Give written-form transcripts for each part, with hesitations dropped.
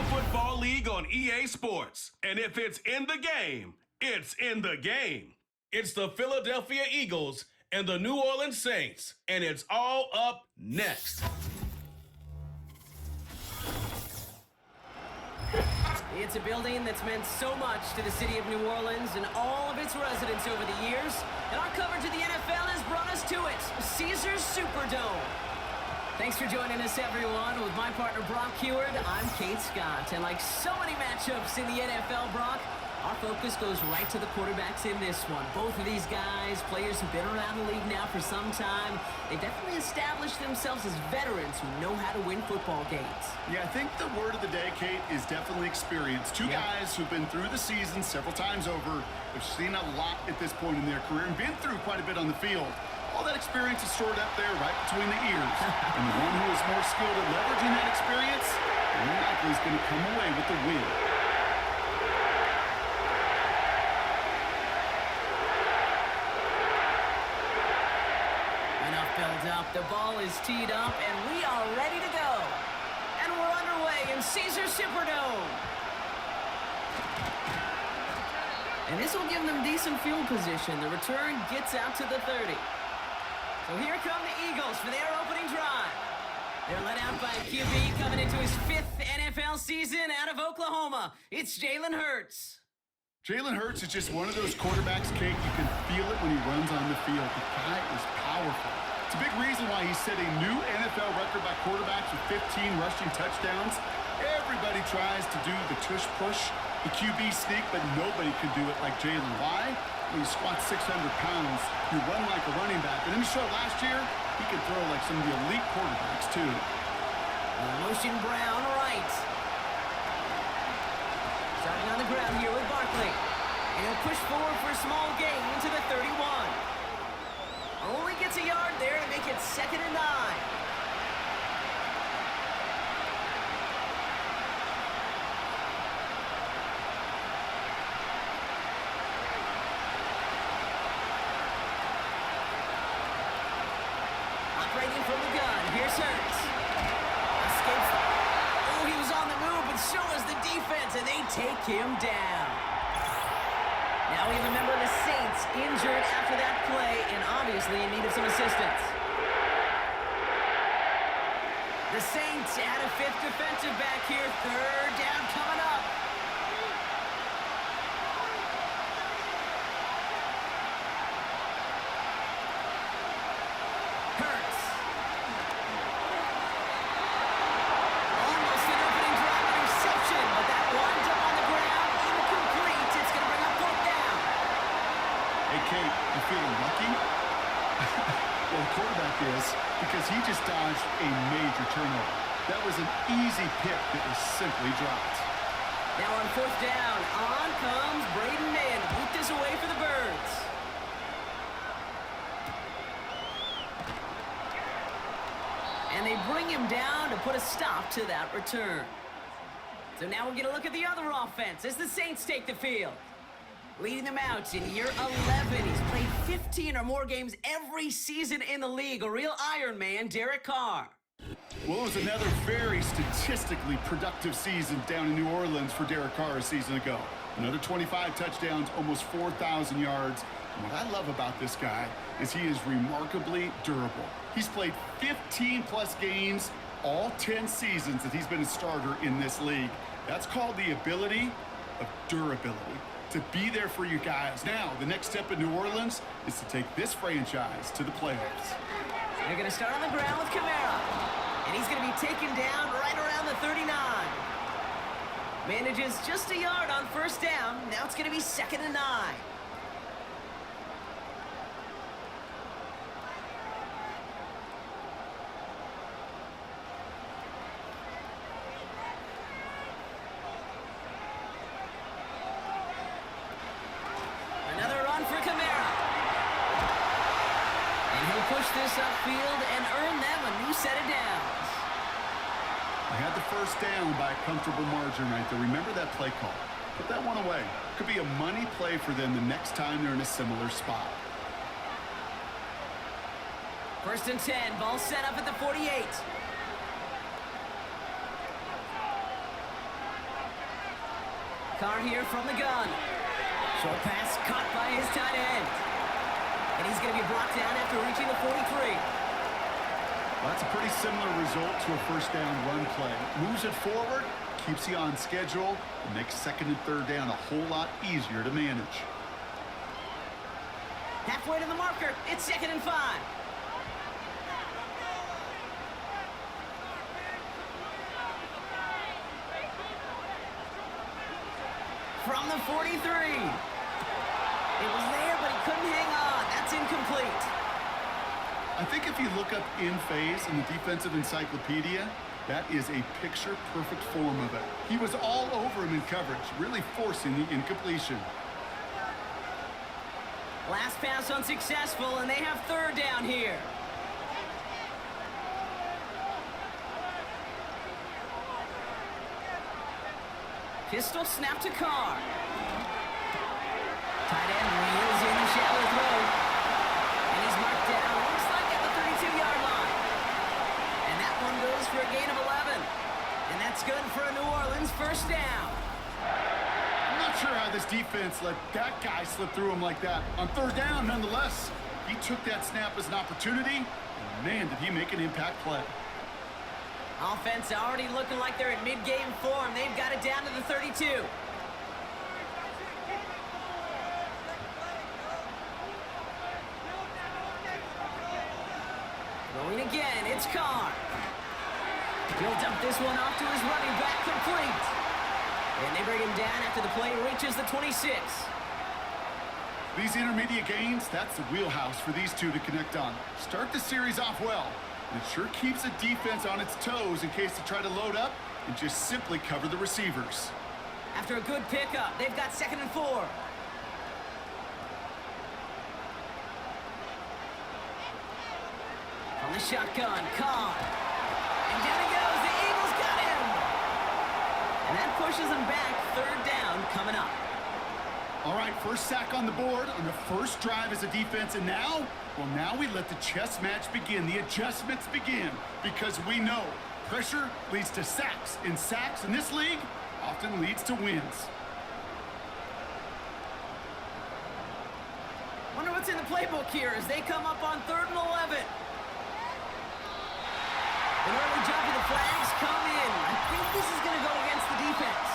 Football League on EA Sports. And if it's in the game, it's in the game. It's the Philadelphia Eagles and the New Orleans Saints, and it's all up next. It's a building that's meant so much to the city of New Orleans and all of its residents over the years, and our coverage of the NFL has brought us to it, Caesars Superdome. Thanks for joining us, everyone. With my partner, Brock Heward, I'm Kate Scott. And like so many matchups in the NFL, Brock, our focus goes right to the quarterbacks in this one. Both of these guys, players who've been around the league now for some time, they definitely established themselves as veterans who know how to win football games. Yeah, I think the word of the day, Kate, is definitely experience. Two guys who've been through the season several times over, have seen a lot at this point in their career, and been through quite a bit on the field. All that experience is stored up there right between the ears. And the one who is more skilled at leveraging that experience, more likely is going to come away with the win. Enough build up. The ball is teed up, and we are ready to go. And we're underway in Caesars Superdome. And this will give them decent field position. The return gets out to the 30. So here come the Eagles for their opening drive. They're led out by a QB coming into his 5th NFL season out of Oklahoma. It's Jalen Hurts. Jalen Hurts is just one of those quarterbacks, Kate. You can feel it when he runs on the field. The guy is powerful. It's a big reason why he set a new NFL record by quarterbacks with 15 rushing touchdowns. Everybody tries to do the tush push, the QB sneak, but nobody can do it like Jalen. Why? When he squats 600 pounds, you run like a running back. And then he showed last year, he could throw like some of the elite quarterbacks, too. Motion Brown right. Starting on the ground here with Barkley. And he'll push forward for a small gain into the 31. Only gets a yard there to make it 2nd and 9. Operating from the gun, here's Hurts. Escapes. Oh, he was on the move, but so was the defense, and they take him down. Now we have a member of the Saints injured after that play, and obviously in need of some assistance. The Saints add a 5th defensive back here. 3rd down coming up. Hurts. Almost an opening drive interception, but that winds up on the ground. Incomplete. It's going to bring up 4th down. Hey, Kate, you feeling lucky? Well, the quarterback is, because he just dodged a major turnover. That was an easy pick that was simply dropped. Now on 4th down, on comes Braden Mann. Boot this away for the Birds. And they bring him down to put a stop to that return. So now we're going to look at the other offense as the Saints take the field. Leading them out in year 11. He's played 15 or more games every season in the league. A real Iron Man, Derek Carr. Well, it was another very statistically productive season down in New Orleans for Derek Carr a season ago. Another 25 touchdowns, almost 4,000 yards. And what I love about this guy is he is remarkably durable. He's played 15-plus games all 10 seasons that he's been a starter in this league. That's called the ability of durability. To be there for you guys. Now, the next step in New Orleans is to take this franchise to the playoffs. They're going to start on the ground with Kamara. And he's going to be taken down right around the 39. Manages just a yard on 1st down. Now it's going to be 2nd and 9. Another run for Kamara. And he'll push this upfield and earn them a new set of downs. They had the 1st down by a comfortable margin right there. Remember that play call. Put that one away. Could be a money play for them the next time they're in a similar spot. 1st and 10. Ball set up at the 48. Carr here from the gun. Short pass caught by his tight end. And he's going to be brought down after reaching the 43. Well, that's a pretty similar result to a first down run play. Moves it forward, keeps you on schedule, and makes second and third down a whole lot easier to manage. Halfway to the marker, it's 2nd and 5. From the 43. It was there, but he couldn't hang on. That's incomplete. I think if you look up in phase in the defensive encyclopedia, that is a picture-perfect form of it. He was all over him in coverage, really forcing the incompletion. Last pass unsuccessful, and they have 3rd down here. Pistol snap to Carr. Tight end wheels in the shallow throw. And he's marked down, looks like at the 32-yard line. And that one goes for a gain of 11. And that's good for a New Orleans first down. I'm not sure how this defense let that guy slip through him like that. On 3rd down, nonetheless, he took that snap as an opportunity, and man, did he make an impact play. Offense already looking like they're in mid-game form. They've got it down to the 32. Going again, it's Carr. He'll dump this one off to his running back, complete. And they bring him down after the play reaches the 26. These intermediate gains, that's the wheelhouse for these two to connect on. Start the series off well. And it sure keeps the defense on its toes in case they try to load up and just simply cover the receivers. After a good pickup, they've got 2nd and 4. From the shotgun, Carr. And down he goes. The Eagles got him. And that pushes them back. 3rd down coming up. All right, first sack on the board on the first drive as a defense, and now, well, now we let the chess match begin. The adjustments begin, because we know pressure leads to sacks, and sacks in this league often leads to wins. Wonder what's in the playbook here as they come up on 3rd and 11. An early jump of the flags come in. I think this is going to go against the defense.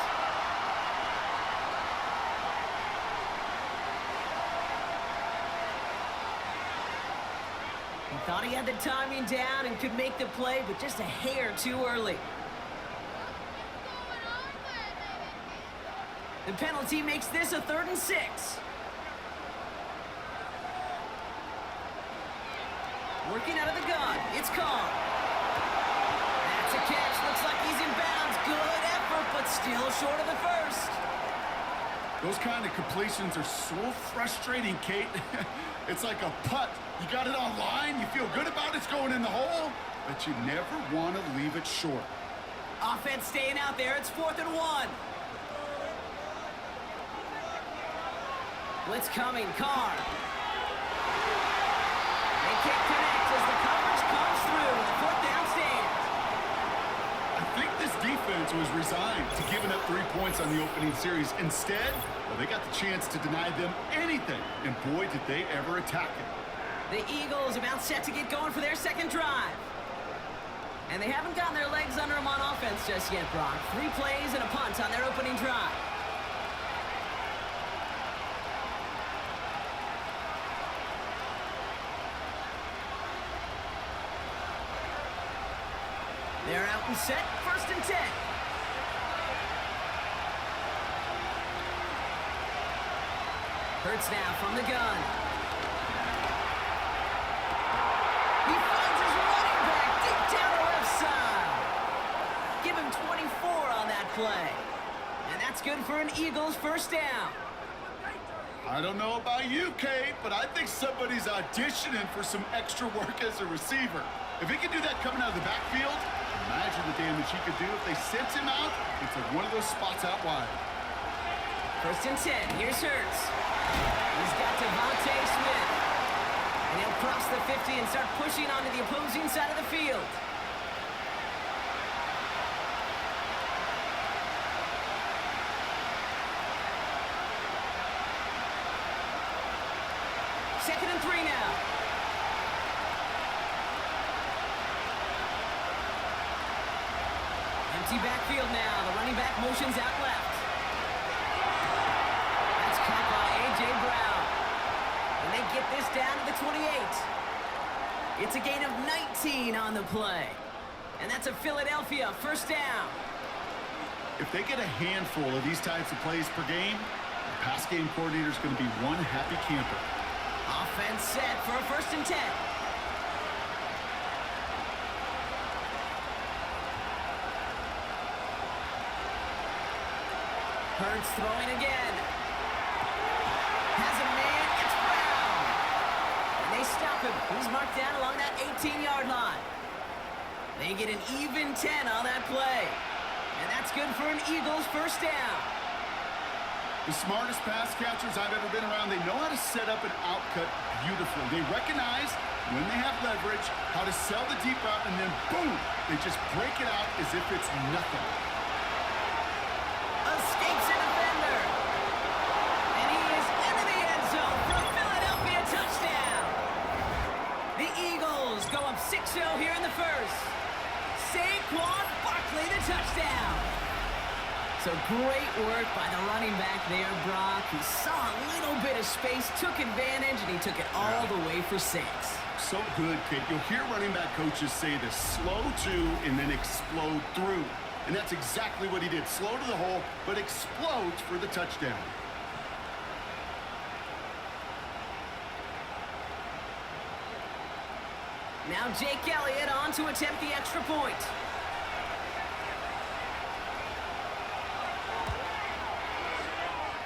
He thought he had the timing down and could make the play, but just a hair too early. The penalty makes this a 3rd and 6. Working out of the gun, it's Carr. That's a catch, looks like he's in bounds. Good effort, but still short of the first. Those kind of completions are so frustrating, Kate. It's like a putt. You got it on line, you feel good about it's going in the hole, but you never want to leave it short. Offense staying out there, it's 4th and 1. Blitz coming, Carr. They can't connect as the coverage comes through. 4th down stand. I think this defense was resigned to giving up 3 points on the opening series. Instead, well, they got the chance to deny them anything, and boy, did they ever attack it. The Eagles about set to get going for their 2nd drive. And they haven't gotten their legs under them on offense just yet, Brock. 3 plays and a punt on their opening drive. They're out and set, 1st and 10. Hurts now from the gun. He finds his running back deep down the left side. Give him 24 on that play. And that's good for an Eagles first down. I don't know about you, Kate, but I think somebody's auditioning for some extra work as a receiver. If he could do that coming out of the backfield, imagine the damage he could do if they sent him out into one of those spots out wide. 1st and 10, here's Hurts. He's got Devontae Smith. And he'll cross the 50 and start pushing onto the opposing side of the field. 2nd and 3 now. Empty backfield now. The running back motions out left. That's caught by A.J. Brown. And they get this down to the 28. It's a gain of 19 on the play. And that's a Philadelphia first down. If they get a handful of these types of plays per game, the pass game coordinator is going to be one happy camper. Offense set for a 1st and 10. Hurts throwing again. Has a man. It's Brown. And they stop him. He's marked down along that 18-yard line. They get an even 10 on that play. And that's good for an Eagles first down. The smartest pass catchers I've ever been around, they know how to set up an outcut beautifully. They recognize when they have leverage, how to sell the deep route, and then boom, they just break it out as if it's nothing. Escapes a defender. And he is into the end zone for a Philadelphia touchdown. The Eagles go up 6-0 here in the first. Saquon Barkley, the touchdown. So great work by the running back there, Brock. He saw a little bit of space, took advantage, and he took it all the way for 6. So good, Kate. You'll hear running back coaches say this: slow to and then explode through. And that's exactly what he did. Slow to the hole, but explodes for the touchdown. Now Jake Elliott on to attempt the extra point.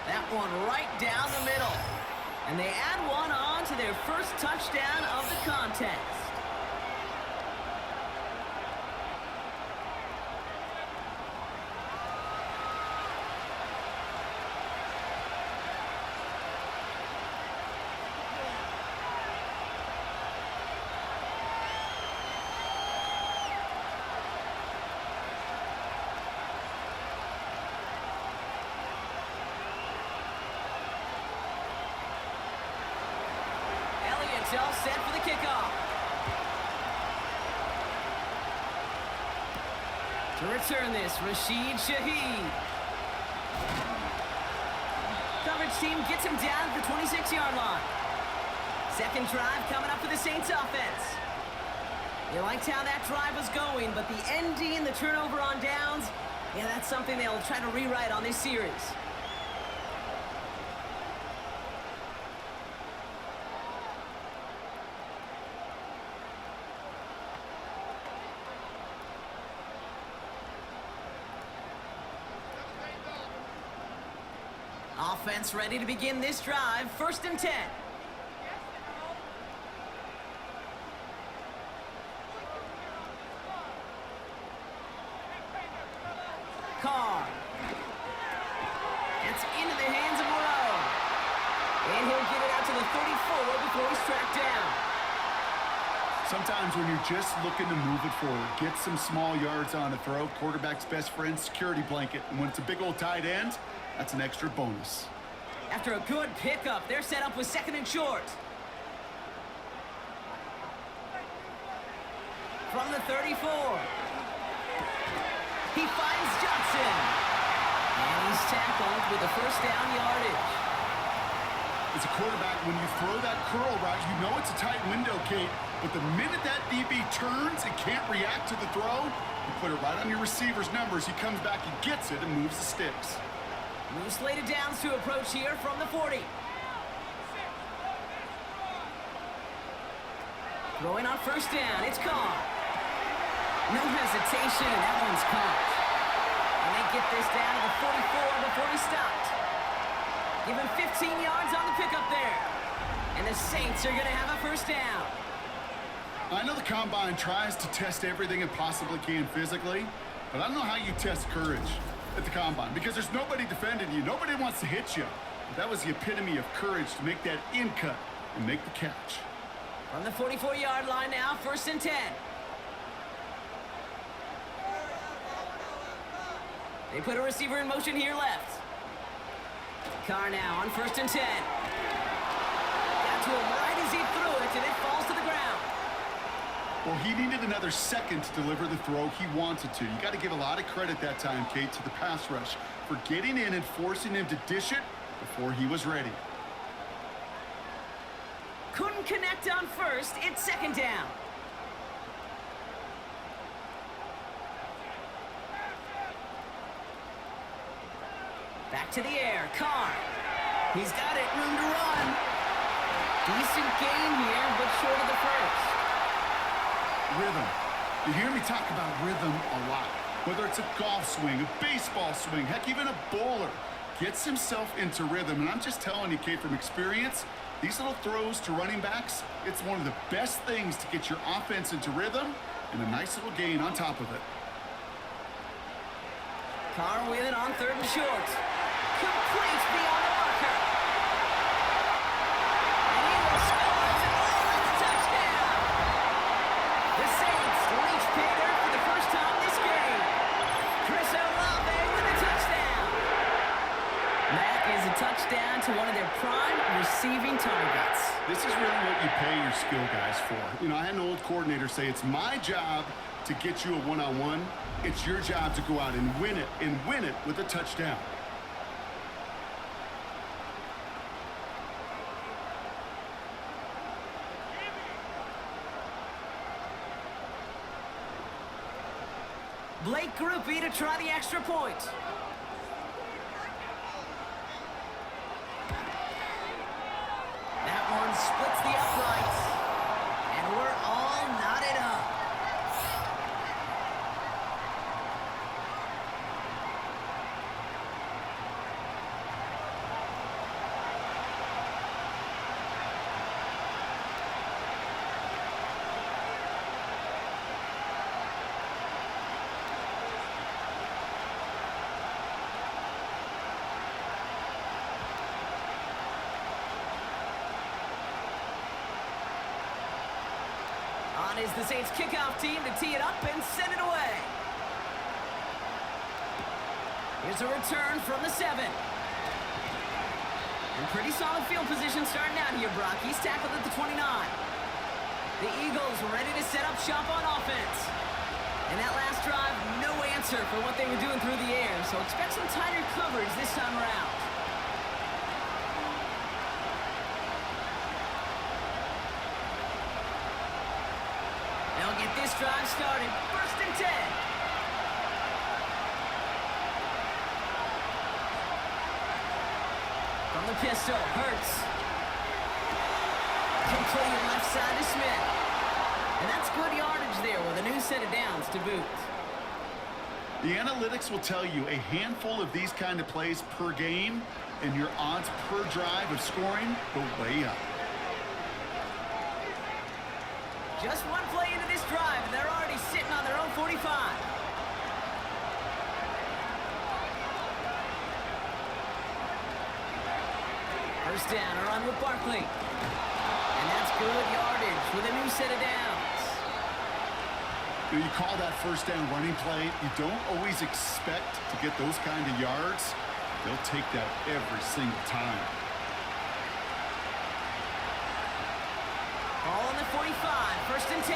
That one right down the middle. And they add one on to their first touchdown of the contest. All set for the kickoff. To return this, Rashid Shaheed. Coverage team gets him down at the 26-yard line. Second drive coming up for the Saints offense. They liked how that drive was going, but the ND and the turnover on downs, yeah, that's something they'll try to rewrite on this series. Offense ready to begin this drive. 1st and 10. Carr. That's into the hands of Moreau. And he'll get it out to the 34 before he's tracked down. Sometimes when you're just looking to move it forward, get some small yards on a throw, quarterback's best friend, security blanket. And when it's a big old tight end, that's an extra bonus. After a good pickup, they're set up with 2nd and short. From the 34. He finds Johnson. And he's tackled with the first down yardage. As a quarterback, when you throw that curl route, you know it's a tight window, Kate. But the minute that DB turns and can't react to the throw, you put it right on your receiver's numbers. He comes back, he gets it, and moves the sticks. New slated downs to approach here from the 40. Throwing on first down, it's Carr. No hesitation, and that one's caught. And they get this down to the 44 before he stopped. Give him 15 yards on the pickup there. And the Saints are going to have a first down. I know the Combine tries to test everything it possibly can physically, but I don't know how you test courage at the Combine, because there's nobody defending you. Nobody wants to hit you. But that was the epitome of courage to make that in cut and make the catch. From the 44-yard line now, 1st and 10. They put a receiver in motion here left. Carr now on 1st and 10. Got to him right as he threw it, and it falls to the ground. Well, he needed another second to deliver the throw he wanted to. You got to give a lot of credit that time, Kate, to the pass rush for getting in and forcing him to dish it before he was ready. Couldn't connect on first. It's second down. Back to the air. Carr. He's got it. Room to run. Decent gain here, but short of the first. Rhythm. You hear me talk about rhythm a lot. Whether it's a golf swing, a baseball swing, heck, even a bowler gets himself into rhythm. And I'm just telling you, Kate, from experience, these little throws to running backs, it's one of the best things to get your offense into rhythm and a nice little gain on top of it. Carr with it on third and short. Complete beyond the marker. And he will score to the touchdown. The Saints reach pay dirt for the first time this game. Chris Olave with a touchdown. That is a touchdown to one of their prime receiving targets. This is really what you pay your skill guys for. You know, I had an old coordinator say it's my job to get you a one-on-one. It's your job to go out and win it with a touchdown. Blake Groupie to try the extra point. That one splits the uprights. And we're all knotted up. On is the Saints kickoff team to tee it up and send it away. Here's a return from the 7. And pretty solid field position starting out here, Brock. He's tackled at the 29. The Eagles ready to set up shop on offense. And that last drive, no answer for what they were doing through the air. So expect some tighter coverage this time around. They'll get this drive started. First and 10. From the pistol, Hurts. Complete left side to Smith. And that's good yardage there with a new set of downs to boot. The analytics will tell you a handful of these kind of plays per game, and your odds per drive of scoring go way up. Just one play into this drive, and they're already sitting on their own 45. First down, a run with Barkley. And that's good yardage with a new set of downs. You call that first down running play. You don't always expect to get those kind of yards. They'll take that every single time. Ball on the 45, first and 10.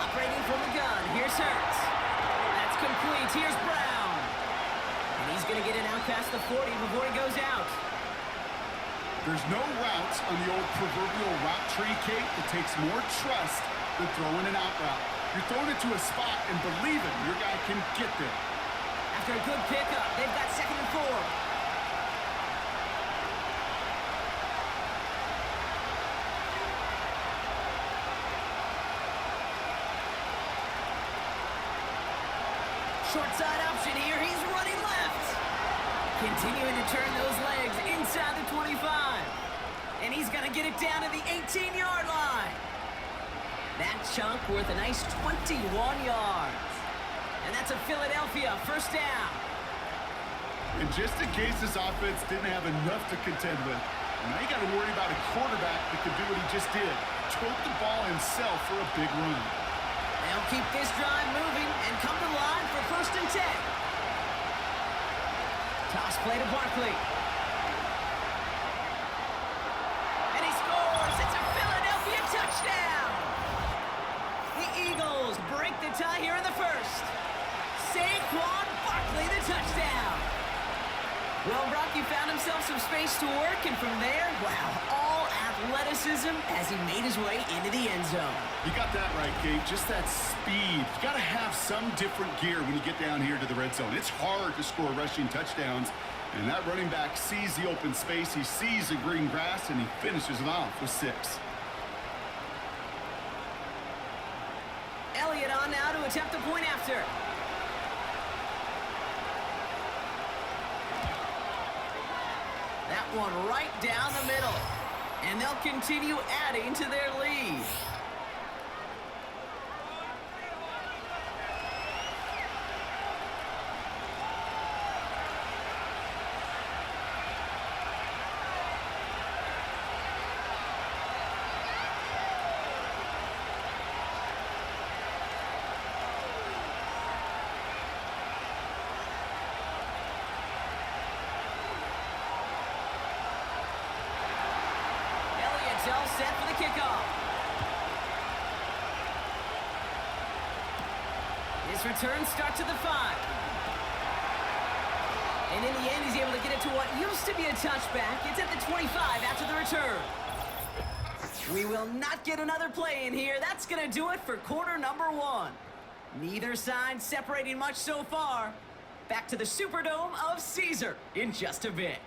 Operating from the gun, here's Hurts. That's complete, here's Brown. And he's going to get it out past the 40 before he goes out. There's no route on the old proverbial route tree, Kate, that takes more trust than throwing an out route. You're throwing it to a spot and believing your guy can get there. After a good pickup, they've got second and 4. Short side option here, he's running left. Continuing to turn those legs inside the 25. And he's going to get it down to the 18-yard line. That chunk worth a nice 21 yards. And that's a Philadelphia first down. And just in case this offense didn't have enough to contend with, now you got to worry about a quarterback that can do what he just did. Tote the ball himself for a big run. They'll keep this drive moving and come to line for 1st and 10. Toss play to Barkley. And he scores! It's a Philadelphia touchdown! The Eagles break the tie here in the 1st. Saquon Barkley, the touchdown! Well, Brocky found himself some space to work, and from there, wow, all athleticism as he made his way into the end zone. You got that right, Kate. Just that speed. You got to have some different gear when you get down here to the red zone. It's hard to score rushing touchdowns, and that running back sees the open space, he sees the green grass, and he finishes it off with 6. Elliott on now to attempt the point after. That one right down the middle. And they'll continue adding to their lead. All set for the kickoff. His return starts at the 5. And in the end, he's able to get it to what used to be a touchback. It's at the 25 after the return. We will not get another play in here. That's going to do it for quarter number 1. Neither side separating much so far. Back to the Superdome of Caesar in just a bit.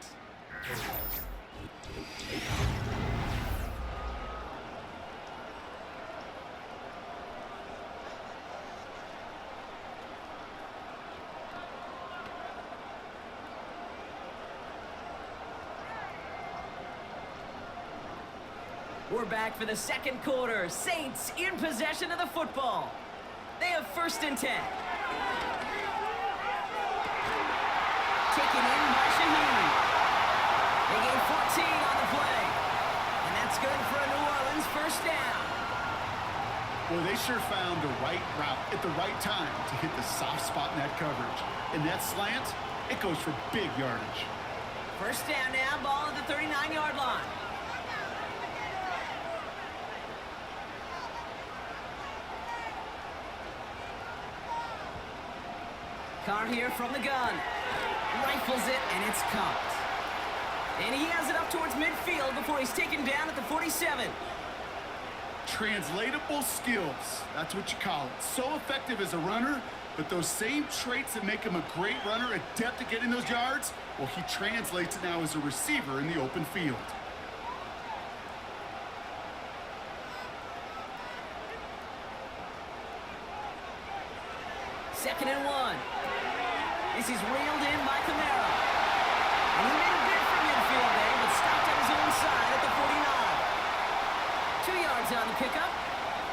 We're back for the 2nd quarter. Saints in possession of the football. They have 1st and 10. Taken in by Shaheed. They gain 14 on the play. And that's good for a New Orleans 1st down. Well, they sure found the right route at the right time to hit the soft spot in that coverage. And that slant, it goes for big yardage. 1st down now, ball at the 39-yard line. Carr here from the gun. Rifles it, and it's caught. And he has it up towards midfield before he's taken down at the 47. Translatable skills. That's what you call it. So effective as a runner, but those same traits that make him a great runner, adept at getting those yards, well, he translates it now as a receiver in the open field. Second and 1. This is reeled in by Kamara. And he made a bid for midfield there, but stopped on his own side at the 49. 2 yards on the pickup,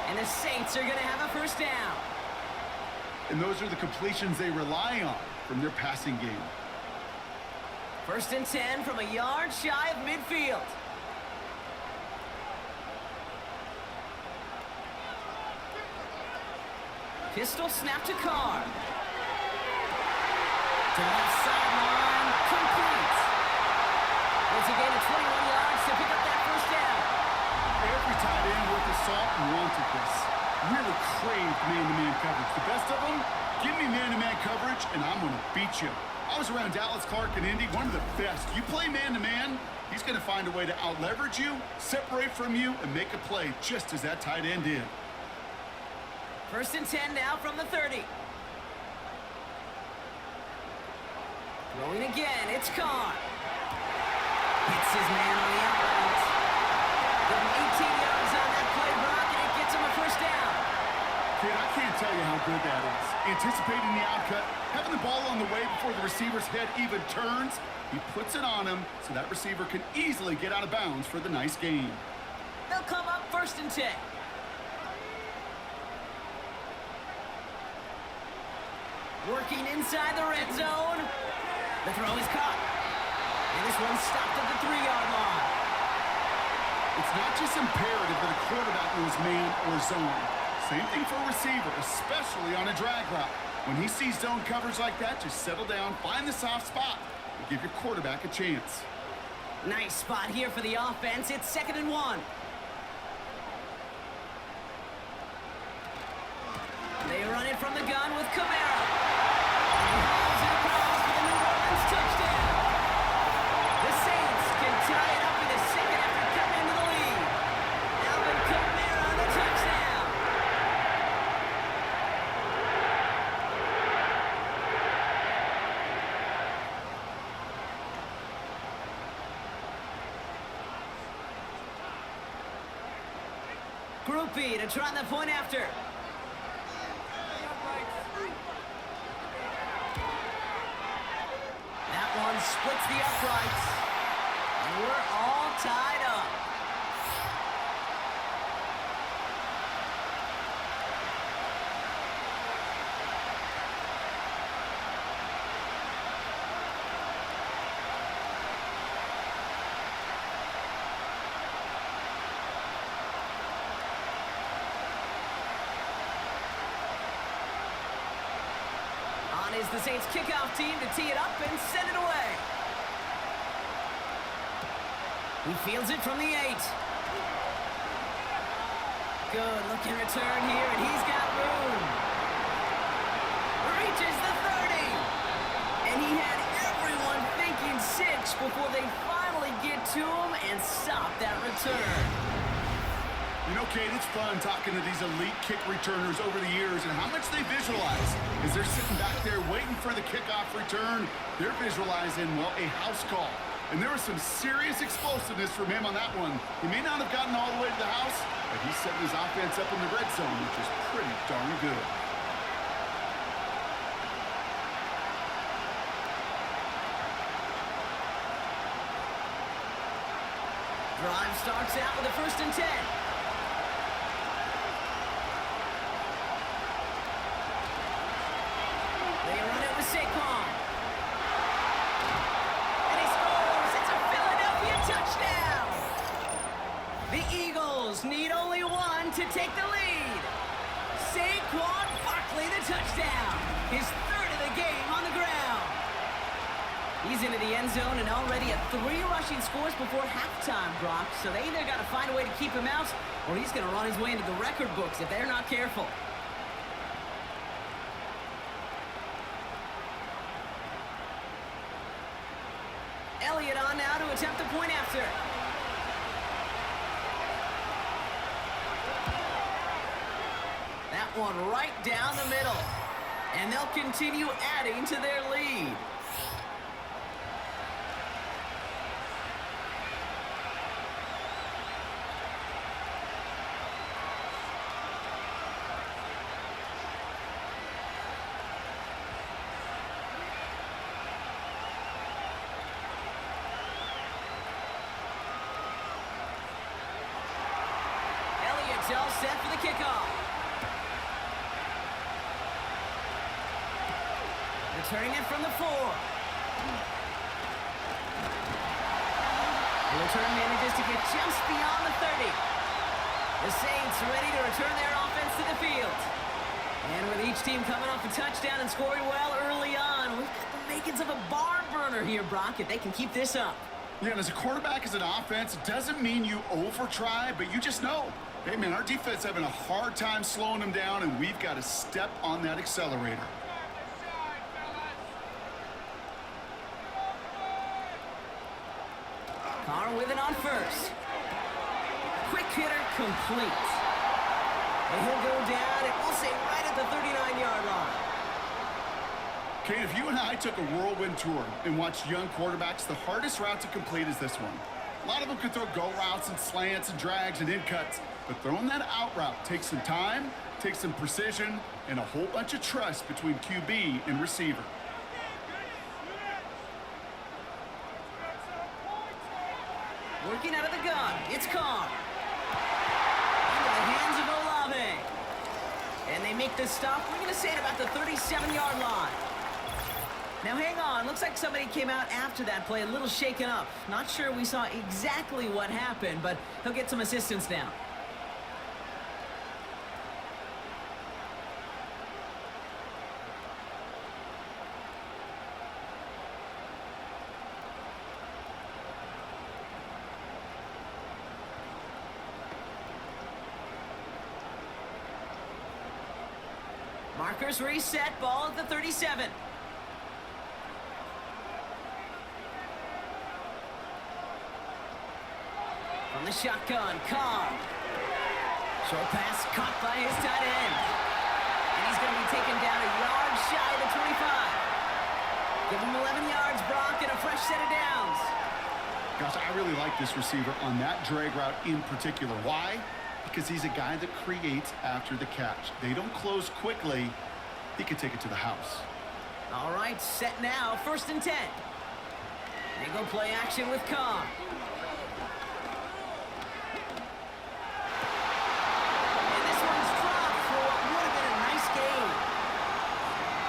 and the Saints are going to have a 1st down. And those are the completions they rely on from their passing game. 1st and 10 from a yard shy of midfield. Pistol snap to Carr. To the left sideline, complete. It's a gain of 21 yards to pick up that 1st down. Every tight end worth his salt wanted this. Really craved man-to-man coverage. The best of them, give me man-to-man coverage, and I'm going to beat you. I was around Dallas Clark and Indy, one of the best. You play man-to-man, he's going to find a way to out-leverage you, separate from you, and make a play just as that tight end did. 1st and 10 now from the 30. Throwing again, it's Carr. Hits his man on the outlet. Give him 18 yards on that play, Brock, and it gets him a 1st down. Kid, I can't tell you how good that is. Anticipating the outcut, having the ball on the way before the receiver's head even turns, he puts it on him so that receiver can easily get out of bounds for the nice gain. They'll come up 1st and 10. Working inside the red zone. The throw is caught. And this one stopped at the 3-yard line. It's not just imperative that a quarterback knows man or zone. Same thing for a receiver, especially on a drag route. When he sees zone coverage like that, just settle down, find the soft spot, and give your quarterback a chance. Nice spot here for the offense. It's 2nd and 1. They run it from the gun with Kamara. And he hauls it across for the New Orleans touchdown. The Saints can tie it up in the second after coming into the lead. Alvin Kamara on the touchdown. Group B to try the point after. That one splits the uprights. And we're all tied up. Is the Saints kickoff team to tee it up and send it away. He fields it from the 8. Good looking return here, and he's got room. Reaches the 30. And he had everyone thinking 6 before they finally get to him and stop that return. You know, Kate, it's fun talking to these elite kick returners over the years and how much they visualize. As they're sitting back there waiting for the kickoff return, they're visualizing, well, a house call. And there was some serious explosiveness from him on that one. He may not have gotten all the way to the house, but he's setting his offense up in the red zone, which is pretty darn good. Drive starts out with a 1st and 10. They run it with Saquon. And he scores. It's a Philadelphia touchdown. The Eagles need only 1 to take the lead. Saquon Barkley, the touchdown. His 3rd of the game on the ground. He's into the end zone and already at 3 rushing scores before halftime, Brock. So they either got to find a way to keep him out, or he's going to run his way into the record books if they're not careful. Elliott on now to attempt the point after. That one right down the middle. And they'll continue adding to their lead. All set for the kickoff. Returning it from the 4. The return manages to get just beyond the 30. The Saints ready to return their offense to the field. And with each team coming off a touchdown and scoring well early on, we've got the makings of a barn burner here, Brock, if they can keep this up. Yeah, and as a quarterback, as an offense, it doesn't mean you over-try, but you just know. Hey, man, our defense having a hard time slowing them down, and we've got to step on that accelerator. Carr with it on 1st. Quick hitter complete. And he'll go down, and we'll say right at the 39-yard line. Kate, if you and I took a whirlwind tour and watched young quarterbacks, the hardest route to complete is this one. A lot of them could throw go routes and slants and drags and in cuts, but throwing that out route takes some time, takes some precision, and a whole bunch of trust between QB and receiver. Working out of the gun, it's Carr. Into the hands of Olave. And they make this stop, we're going to say at about the 37-yard line. Now hang on, looks like somebody came out after that play a little shaken up. Not sure we saw exactly what happened, but he'll get some assistance now. Markers reset, ball at the 37. From the shotgun, Carr. Short pass caught by his tight end. And he's going to be taken down a yard shy of the 25. Give him 11 yards, Brock, and a fresh set of downs. Gosh, I really like this receiver on that drag route in particular. Why? Because he's a guy that creates after the catch. They don't close quickly. He could take it to the house. All right, set now, 1st and 10. They go play action with Carr.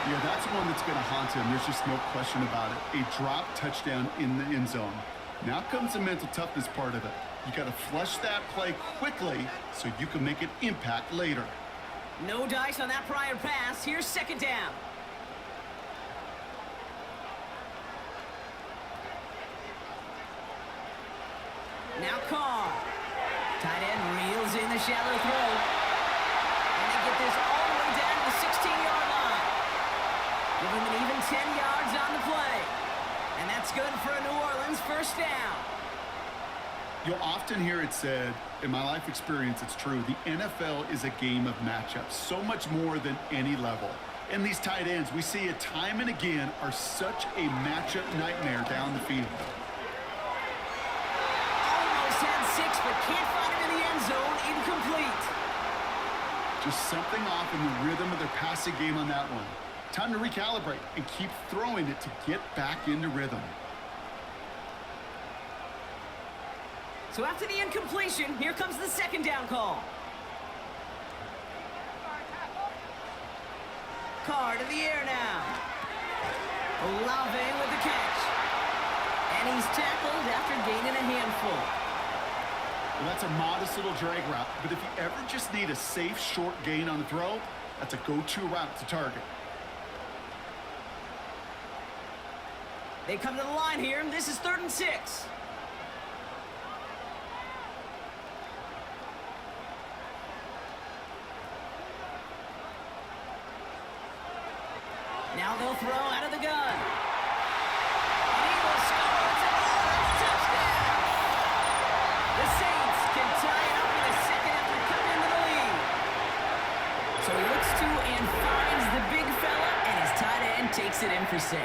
Yeah, that's one that's going to haunt him. There's just no question about it. A drop touchdown in the end zone. Now comes the mental toughness part of it. You got to flush that play quickly so you can make an impact later. No dice on that prior pass. Here's 2nd down. Now Carr. Tight end reels in the shallow throw. And they get this all the way down to the 16-yard line. Give him an even 10 yards on the play. And that's good for a New Orleans 1st down. You'll often hear it said, in my life experience, it's true, the NFL is a game of matchups, so much more than any level. And these tight ends, we see it time and again, are such a matchup nightmare down the field. Almost had 6, but can't find it in the end zone. Incomplete. Just something off in the rhythm of their passing game on that one. Time to recalibrate and keep throwing it to get back into rhythm. So after the incompletion, here comes the 2nd down call. Carr to the air now. Olave with the catch. And he's tackled after gaining a handful. Well, that's a modest little drag route, but if you ever just need a safe, short gain on the throw, that's a go-to route to target. They come to the line here. This is 3rd and 6. Now they'll throw out of the gun. And he will score. It's a touchdown. The Saints can tie it up in a second after coming into the lead. So he looks to and finds the big fella, and his tight end takes it in for 6.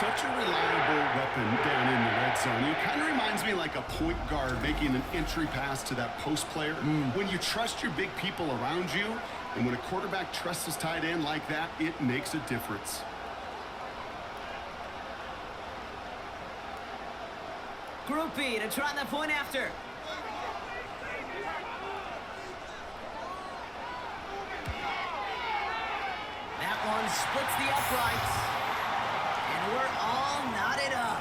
Such a reliable weapon down in the red zone. It kind of reminds me like a point guard making an entry pass to that post player. When you trust your big people around you, and when a quarterback trusts his tight end like that, it makes a difference. Group B to try the point after. That one splits the uprights. And we're all knotted up.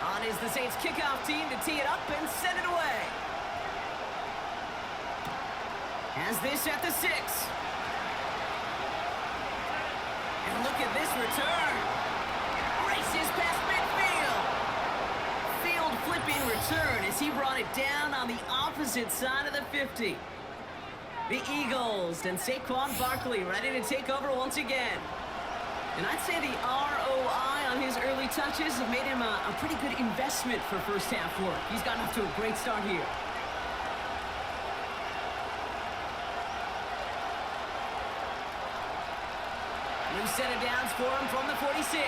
On is the Saints kickoff team to tee it up and send it away. Has this at the 6. And look at this return. Races past midfield. Field flipping return as he brought it down on the opposite side of the 50. The Eagles and Saquon Barkley ready to take over once again. And I'd say the ROI on his early touches have made him a pretty good investment for first half work. He's gotten off to a great start here. New set of downs for him from the 46.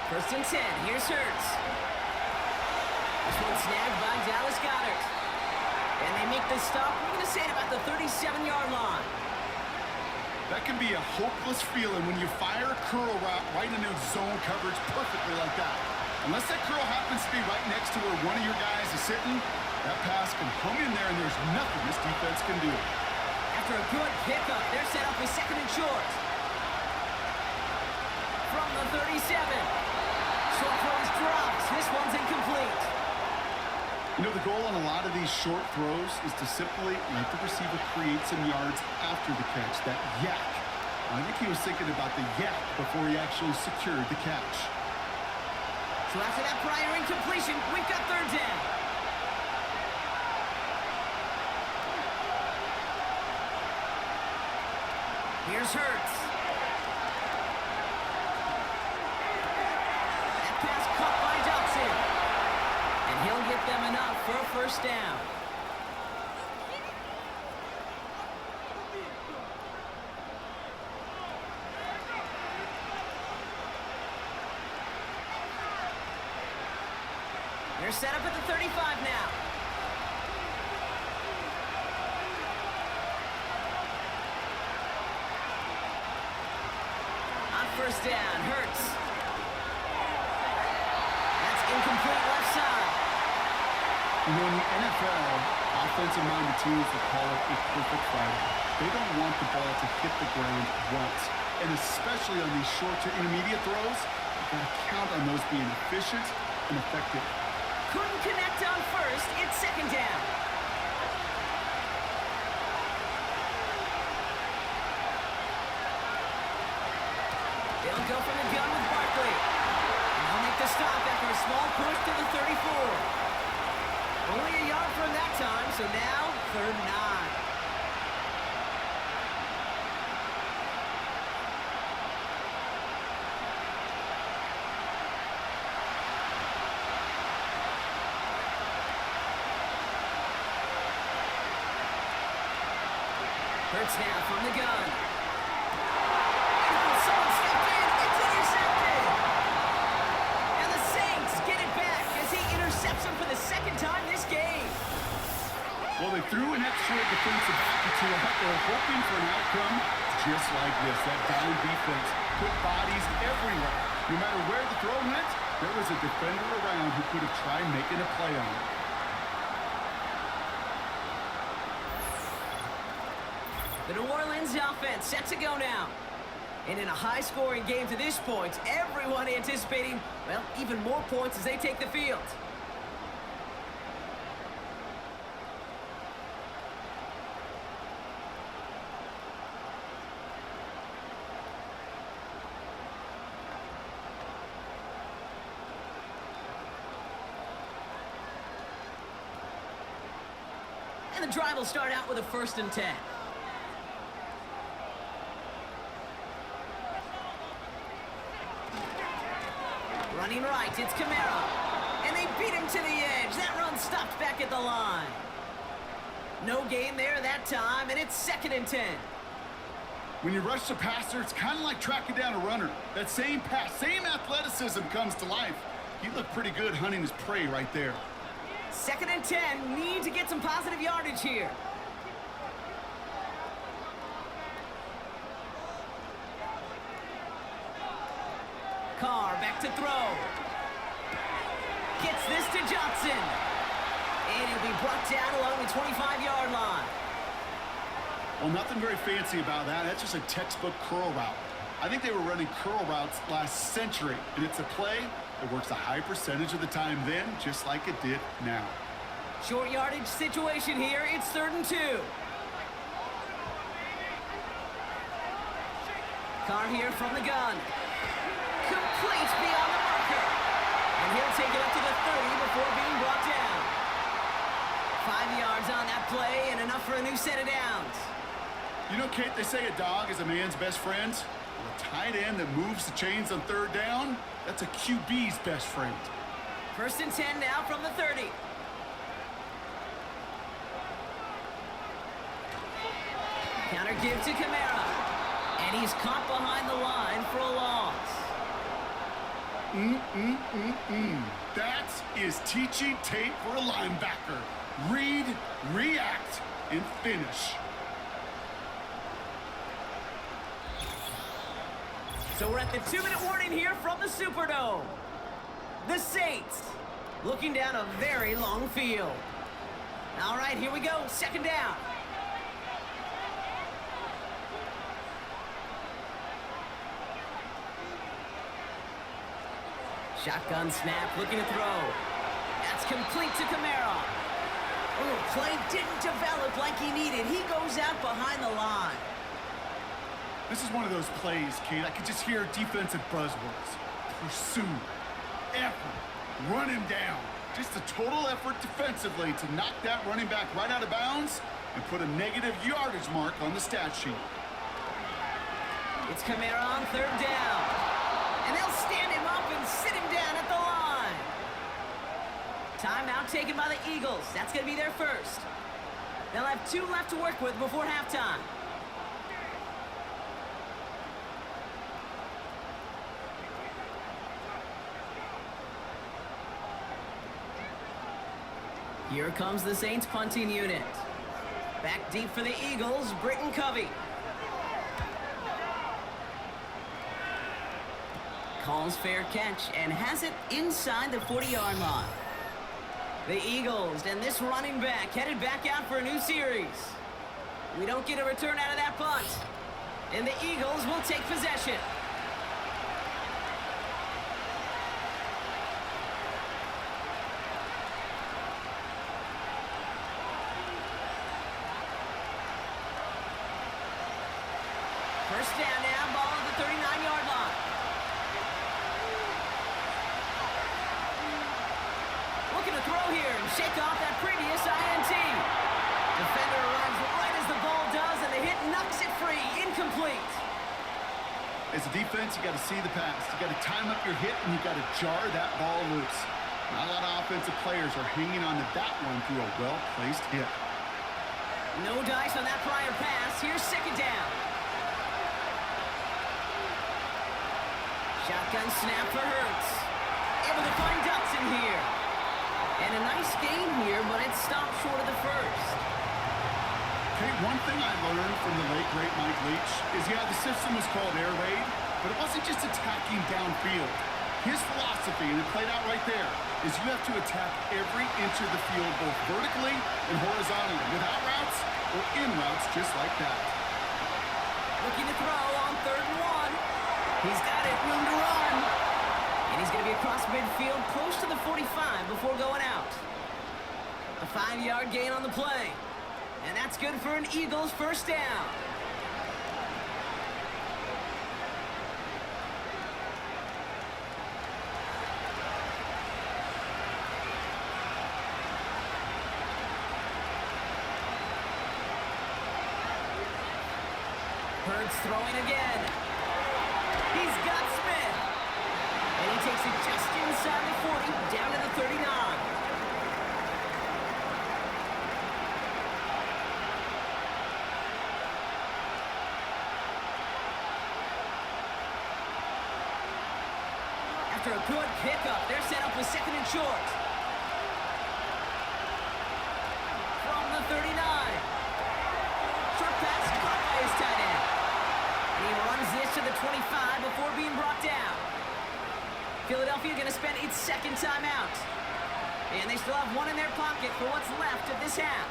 First and 10. Here's Hurts. This one snagged by Dallas Goedert. And they make the stop, we're going to say, at about the 37-yard line. That can be a hopeless feeling when you fire a curl route right into zone coverage perfectly like that. Unless that curl happens to be right next to where one of your guys is sitting, That pass can hung in there, and there's nothing this defense can do. After a good pickup, they're set up with second and short. From the 37. Short throws drops. This one's incomplete. You know, the goal on a lot of these short throws is to simply let the receiver create some yards after the catch, that yak. I think he was thinking about the yak before he actually secured the catch. So after that prior incompletion, we've got third down. Here's Hurts. That pass caught by Dotson. And he'll get them enough for a first down. They're set up at the 35 now. On first down, Hurts. That's incomplete left side. You know, in the NFL, offensive-minded teams will call it a perfect flight. They don't want the ball to hit the ground once. And especially on these short to intermediate throws, you've got to count on those being efficient and effective. Couldn't connect on first. It's second down. They'll go from the gun with Barkley. And they'll make the stop after a small push to the 34. Only a yard from that time, so now third and 9. Hurts now from the gun. Oh, someone stepped in. It's intercepted. And the Saints get it back as he intercepts him for the second time this game. Well, they threw an extra defensive back into it. They're hoping for an outcome just like this. That down defense put bodies everywhere. No matter where the throw went, there was a defender around who could have tried making a play on it. The New Orleans offense set to go now. And in a high-scoring game to this point, everyone anticipating, well, even more points as they take the field. And the drive will start out with a 1st and 10. Running right, it's Kamara. And they beat him to the edge. That run stopped back at the line. No gain there that time, and it's 2nd and 10. When you rush the passer, it's kind of like tracking down a runner. That same pass, same athleticism comes to life. He looked pretty good hunting his prey right there. 2nd and 10, need to get some positive yardage here. Carr back to throw. Gets this to Johnson. And he'll be brought down along the 25-yard line. Well, nothing very fancy about that. That's just a textbook curl route. I think they were running curl routes last century, and it's a play that works a high percentage of the time then, just like it did now. Short yardage situation here. It's 3rd and 2. Carr here from the gun. Complete beyond the marker. And he'll take it up to the 30 before being brought down. 5 yards on that play and enough for a new set of downs. You know, Kate, they say a dog is a man's best friend. Well, a tight end that moves the chains on 3rd down, that's a QB's best friend. 1st and 10 now from the 30. Counter give to Kamara. And he's caught behind the line for a loss. That is teaching tape for a linebacker. Read, react, and finish. So we're at the 2-minute warning here from the Superdome. The Saints looking down a very long field. All right, here we go. Second down. Shotgun snap, looking to throw. That's complete to Kamara. Oh, play didn't develop like he needed. He goes out behind the line. This is one of those plays, Kate. I could just hear defensive buzzwords. Pursue, effort, run him down. Just a total effort defensively to knock that running back right out of bounds and put a negative yardage mark on the stat sheet. It's Kamara on third down. And they'll stand him up and sit him down at the line. Timeout taken by the Eagles. That's going to be their first. They'll have 2 left to work with before halftime. Here comes the Saints punting unit. Back deep for the Eagles, Britton Covey. Calls fair catch and has it inside the 40-yard line. The Eagles and this running back headed back out for a new series. We don't get a return out of that punt. And the Eagles will take possession. First down now, ball at the 39-yard line. Looking to throw here and shake off that previous INT. Defender runs right as the ball does, and the hit knocks it free. Incomplete. As a defense, you got to see the pass. You got to time up your hit, and you got to jar that ball loose. Not a lot of offensive players are hanging on to that one through a well-placed hit. No dice on that prior pass. Here's second down. Shotgun snap for Hurts. Able to find Dotson here. And a nice game here, but it stopped short of the first. Okay, one thing I learned from the late, great Mike Leach is, yeah, the system was called air raid, but it wasn't just attacking downfield. His philosophy, and it played out right there, is you have to attack every inch of the field, both vertically and horizontally, without routes or in routes just like that. Looking to throw on third and 1. He's got it, room to run. And he's going to be across midfield, close to the 45 before going out. A 5-yard gain on the play. And that's good for an Eagles first down. Hurts throwing again. He's got Smith. And he takes it just inside the 40, down to the 39. After a good pickup, they're set up with second and short. From the 39. Short pass caught by his tight end. And he runs this to the 25 before being brought down. Philadelphia going to spend its second timeout. And they still have one in their pocket for what's left of this half.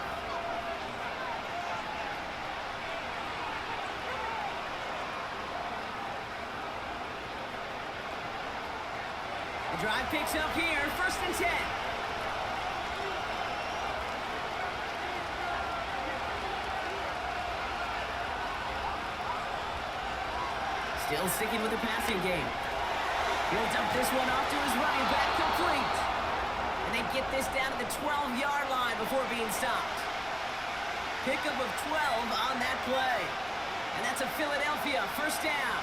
The drive picks up here, first and 10. Still sticking with the passing game. Builds up this one off to his running back, complete. And they get this down to the 12-yard line before being stopped. Pickup of 12 on that play. And that's a Philadelphia first down.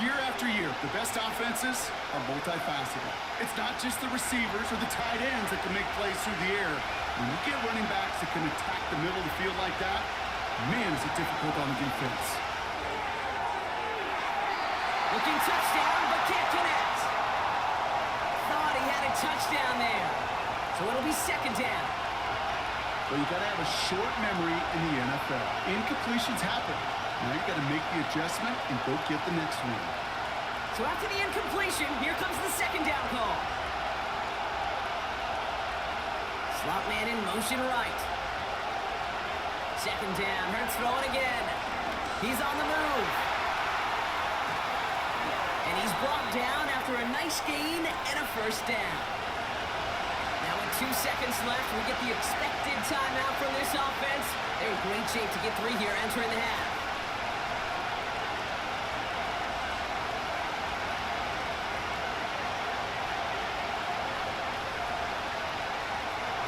Year after year, the best offenses are multifaceted. It's not just the receivers or the tight ends that can make plays through the air. When you get running backs that can attack the middle of the field like that, man, is it difficult on the defense. Looking touchdown, but can't connect. Thought he had a touchdown there. So it'll be second down. Well, you got to have a short memory in the NFL. Incompletions happen. Now you got to make the adjustment and go get the next one. So after the incompletion, here comes the second down call. Slot man in motion right. Second down. Hurts throwing again. He's on the move. And he's brought down after a nice gain and a first down. Now with 2 seconds left, we get the expected timeout from this offense. They're in great shape to get 3 here entering the half.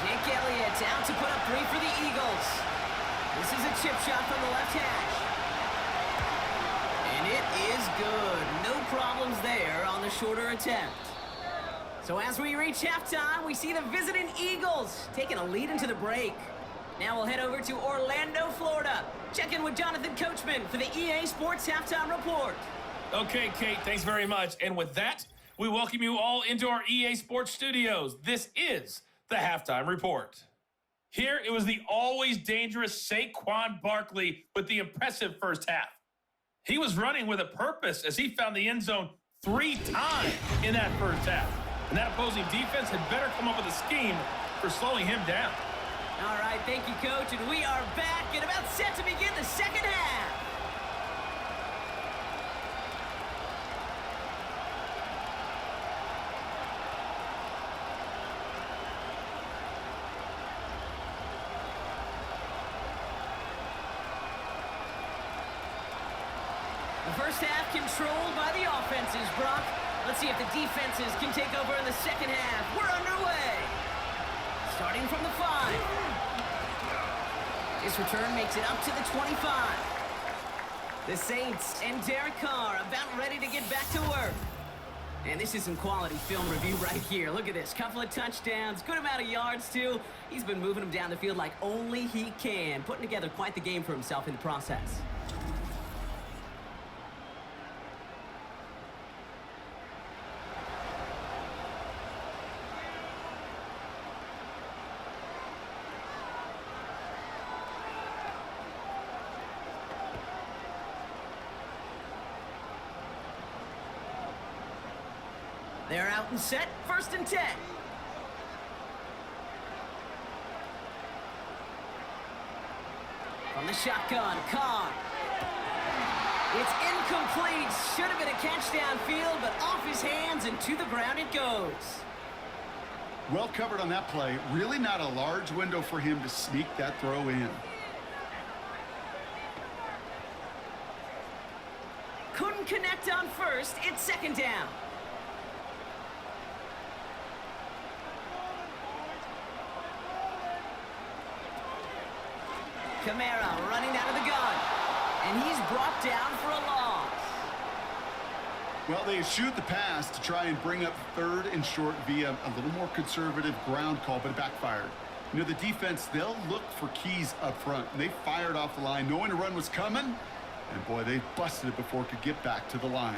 Jake Elliott's out to put up 3 for the Eagles. This is a chip shot from the left hash. And it is good. No problems there on the shorter attempt. So as we reach halftime, we see the visiting Eagles taking a lead into the break. Now we'll head over to Orlando, Florida. Check in with Jonathan Coachman for the EA Sports Halftime Report. Okay, Kate, thanks very much. And with that, we welcome you all into our EA Sports studios. This is the Halftime Report. Here, it was the always dangerous Saquon Barkley with the impressive first half. He was running with a purpose as he found the end zone 3 times in that first half. And that opposing defense had better come up with a scheme for slowing him down. All right, thank you, Coach. And we are back and about set to begin the second half. The first half controlled by the offenses, Brock. Let's see if the defenses can take over in the second half. We're underway. Starting from the 5. This return makes it up to the 25. The Saints and Derek Carr about ready to get back to work. And this is some quality film review right here. Look at this. Couple of touchdowns. Good amount of yards, too. He's been moving them down the field like only he can. Putting together quite the game for himself in the process. They're out and set. 1st and 10. From the shotgun, Carr. It's incomplete. Should have been a catch downfield, but off his hands and to the ground it goes. Well covered on that play. Really not a large window for him to sneak that throw in. Couldn't connect on first. It's 2nd down. Kamara running out of the gun. And he's brought down for a loss. Well, they shoot the pass to try and bring up 3rd and short via a little more conservative ground call, but it backfired. You know, the defense, they'll look for keys up front. And they fired off the line knowing a run was coming. And, boy, they busted it before it could get back to the line.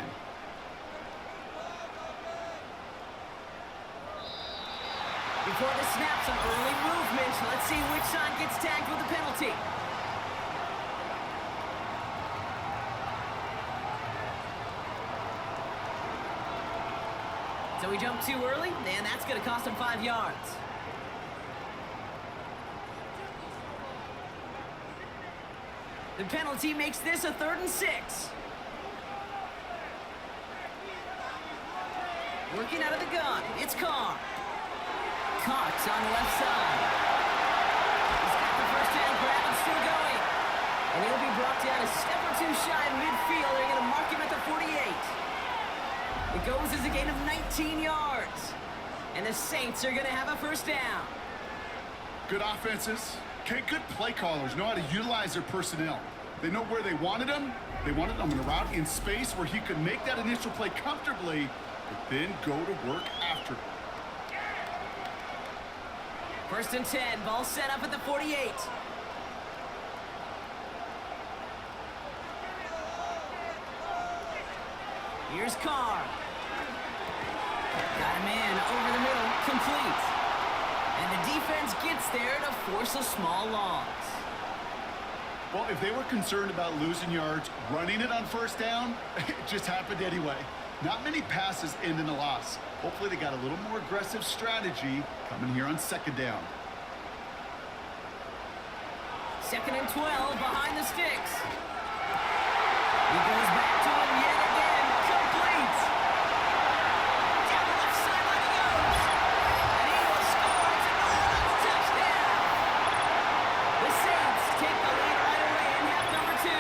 Before the snap, some early movement. Let's see which side gets tagged with the penalty. So he jumped too early, and that's going to cost him 5 yards. The penalty makes this a 3rd and 6. Working out of the gun, it's Carr. Caught on the left side. He's got the first down grab and still going. And he'll be brought down a step or 2 shy of midfield. They're going to mark him at the 48. It goes as a gain of 19 yards. And the Saints are going to have a first down. Good offenses. Okay, good play callers know how to utilize their personnel. They know where they wanted them. They wanted them in a route in space where he could make that initial play comfortably, but then go to work after it. 1st and 10, ball set up at the 48. Here's Carr. Got him in over the middle, complete. And the defense gets there to force a small loss. Well, if they were concerned about losing yards, running it on 1st down, it just happened anyway. Not many passes end in a loss. Hopefully they got a little more aggressive strategy coming here on 2nd down. 2nd and 12 behind the sticks. He goes back to him yet again. Complete. Down the left sideline he goes. And he will score. It's a touchdown. The Saints take the lead right away in half number 2.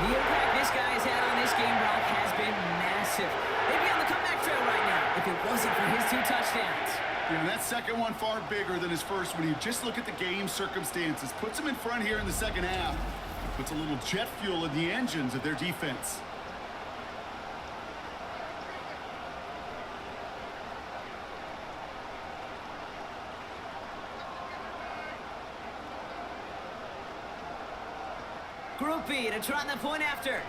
The impact this guy has had on this game, Brock, has been massive. They'd be on the comeback trail right now if it wasn't for his 2 touchdowns. Yeah, that second one far bigger than his first when you just look at the game circumstances. Puts him in front here in the second half. Puts a little jet fuel in the engines of their defense. Group B to try the point after.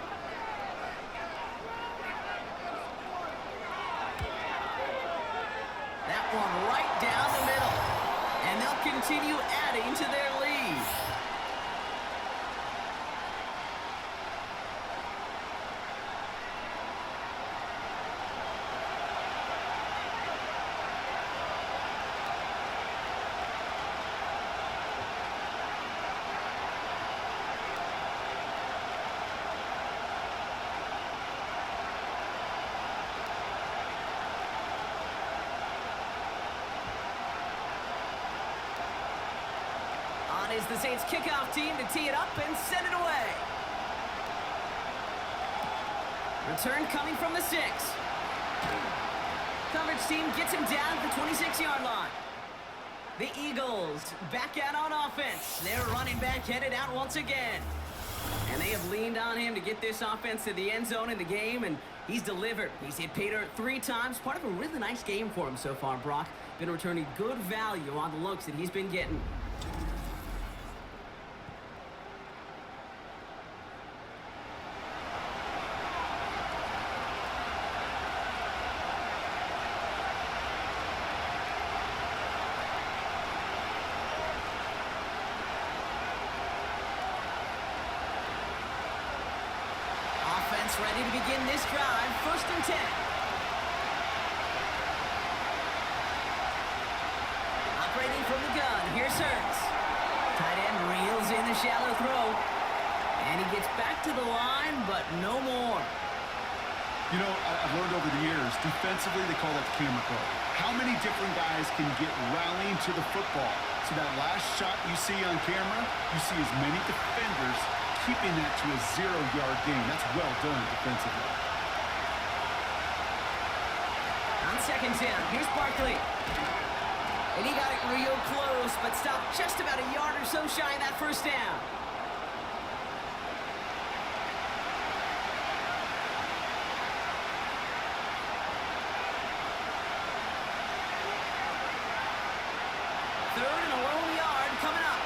That one right down the middle. And they'll continue adding to their lead. Is the Saints kickoff team to tee it up and send it away. Return coming from the 6. Coverage team gets him down at the 26-yard line. The Eagles back out on offense. Their running back headed out once again. And they have leaned on him to get this offense to the end zone in the game, and he's delivered. He's hit pay dirt 3 times. Part of a really nice game for him so far, Brock. Been returning good value on the looks that he's been getting. Ready to begin this drive. 1st and 10. Operating from the gun. Here's Hurts. Tight end reels in the shallow throw. And he gets back to the line, but no more. You know, I've learned over the years, defensively they call that camera pro. How many different guys can get rallying to the football? So that last shot you see on camera, you see as many defenders keeping that to a 0-yard gain. That's well done defensively. On 2nd down, here's Barkley. And he got it real close, but stopped just about a yard or so shy of that 1st down. Third and a lone yard coming up.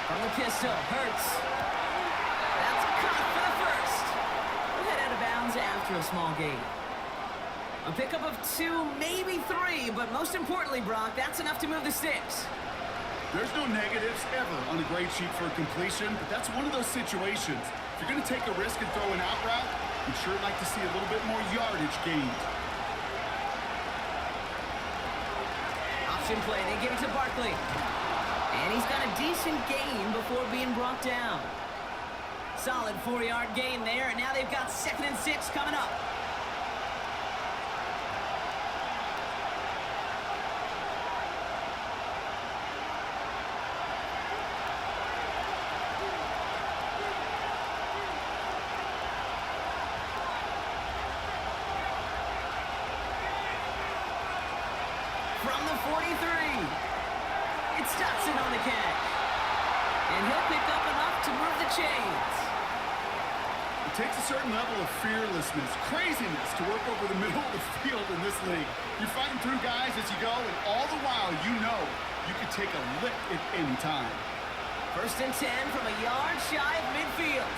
From the pistol, Hurts. That's caught for the 1st. We'll head out of bounds after a small gain. A pickup of 2, maybe 3, but most importantly, Brock, that's enough to move the sticks. There's no negatives ever on a grade sheet for a completion, but that's one of those situations. If you're going to take a risk and throw an out route, you'd sure like to see a little bit more yardage gained. Option play, they give it to Barkley. And he's got a decent gain before being brought down. Solid 4-yard gain there, and now they've got 2nd and 6 coming up. From the 43. It's Dotson on the catch. And he'll pick up enough to move the chains. It takes a certain level of fearlessness, craziness to work over the middle of the field in this league. You're fighting through guys as you go, and all the while you know you could take a lick at any time. 1st and 10 from a yard shy of midfield.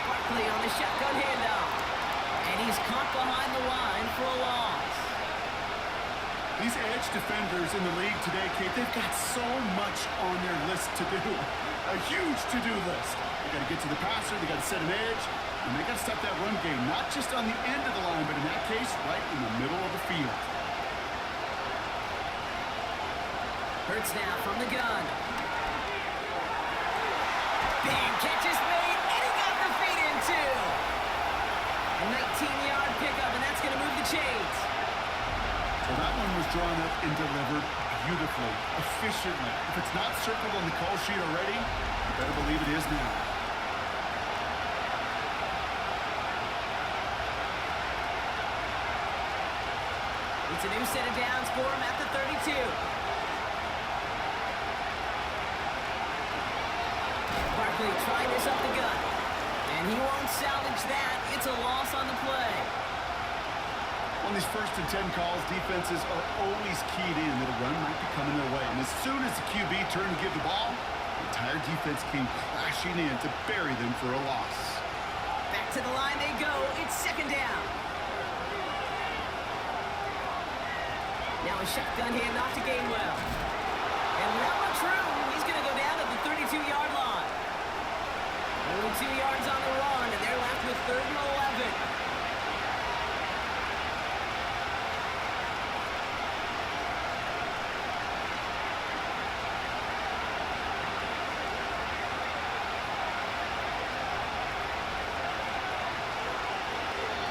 Barkley on the shotgun handoff. And he's caught behind the line for a loss. These edge defenders in the league today, Kate, they've got so much on their list to do. A huge to-do list. got to get to the passer. They got to set an edge. And they got to stop that run game, not just on the end of the line, but in that case, right in the middle of the field. Hurts now from the gun. Big catch is made, and he got the feet in too. A 19-yard pickup, and that's going to move the chains. Well, that one was drawn up and delivered beautifully, efficiently. If it's not circled on the call sheet already, you better believe it is now. It's a new set of downs for him at the 32. Barkley trying this up the gut. And he won't salvage that. It's a loss on the play. On these 1st and 10 calls, defenses are always keyed in that a run might be coming their way. And as soon as the QB turned to give the ball, the entire defense came crashing in to bury them for a loss. Back to the line they go. It's 2nd down. Now a shotgun handoff to Gainwell. And not much room. He's going to go down at the 32-yard line. Only 2 yards on the run, and they're left with 3rd and 11.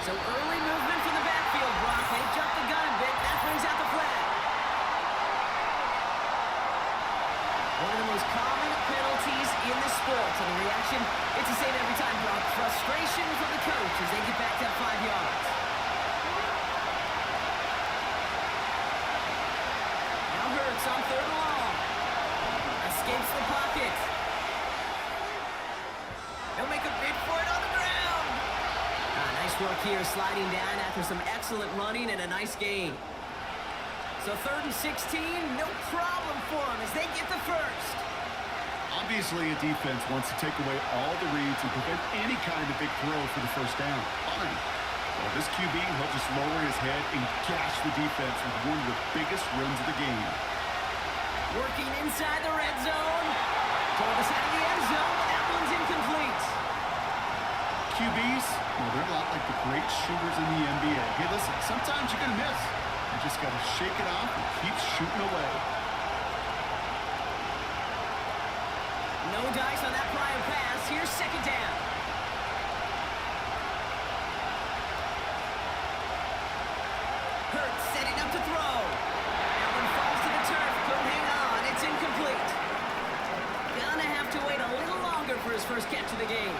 So early movement from the backfield, Brock. They jumped the gun a bit. That brings out the flag. One of the most common penalties in the sport. And the reaction, it's the same every time, Brock. Frustration from the coach as they get back to 5 yards. Now Hurts on 3rd and long. Escapes the pocket. He'll make a bid for it on the ground. Nice work here, sliding down after some excellent running and a nice gain. So 3rd and 16, no problem for them as they get the first. Obviously, a defense wants to take away all the reads and prevent any kind of big throw for the 1st down. Fine. Well, this QB will just lower his head and gash the defense with one of the biggest runs of the game. Working inside the red zone. Toward the side of the end zone, but that one's incomplete. QBs, well, they're a lot like the great shooters in the NBA. Hey, listen, sometimes you're going to miss. You just got to shake it off and keep shooting away. No dice on that prior pass. Here's 2nd down. Hurts setting up to throw. That one falls to the turf. Couldn't hang on. It's incomplete. Gonna have to wait a little longer for his first catch of the game.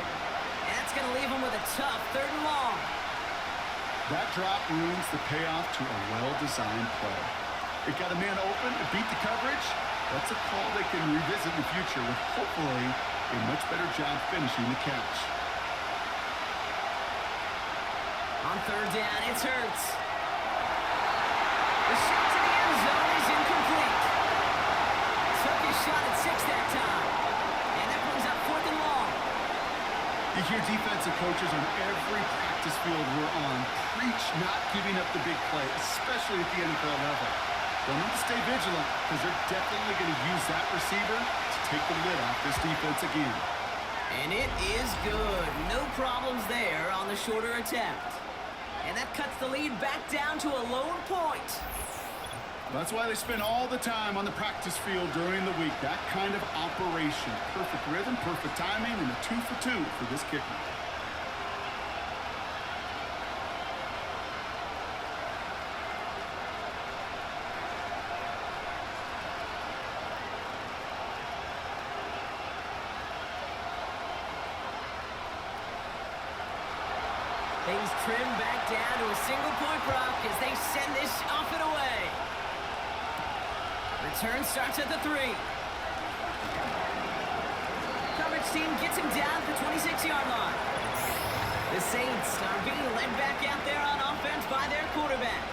That's going to leave him with a tough 3rd and long. That drop ruins the payoff to a well-designed play. It got a man open, it beat the coverage. That's a call they can revisit in the future with hopefully a much better job finishing the catch. On 3rd down, it's Hurts. The shot to the end zone is incomplete. Took his shot at 6 that time. And that brings up 4th and long. You hear defensive coaches on every practice field we're on preach not giving up the big play, especially at the NFL level. They'll need to stay vigilant because they're definitely going to use that receiver to take the lid off this defense again. And it is good. No problems there on the shorter attempt. And that cuts the lead back down to a lone point. That's why they spend all the time on the practice field during the week. That kind of operation. Perfect rhythm, perfect timing, and a 2 for 2 for this kicker. Things trim back down to a single-point Brock as they send this off and away. Return starts at the 3. Coverage team gets him down at the 26-yard line. The Saints are being led back out there on offense by their quarterback.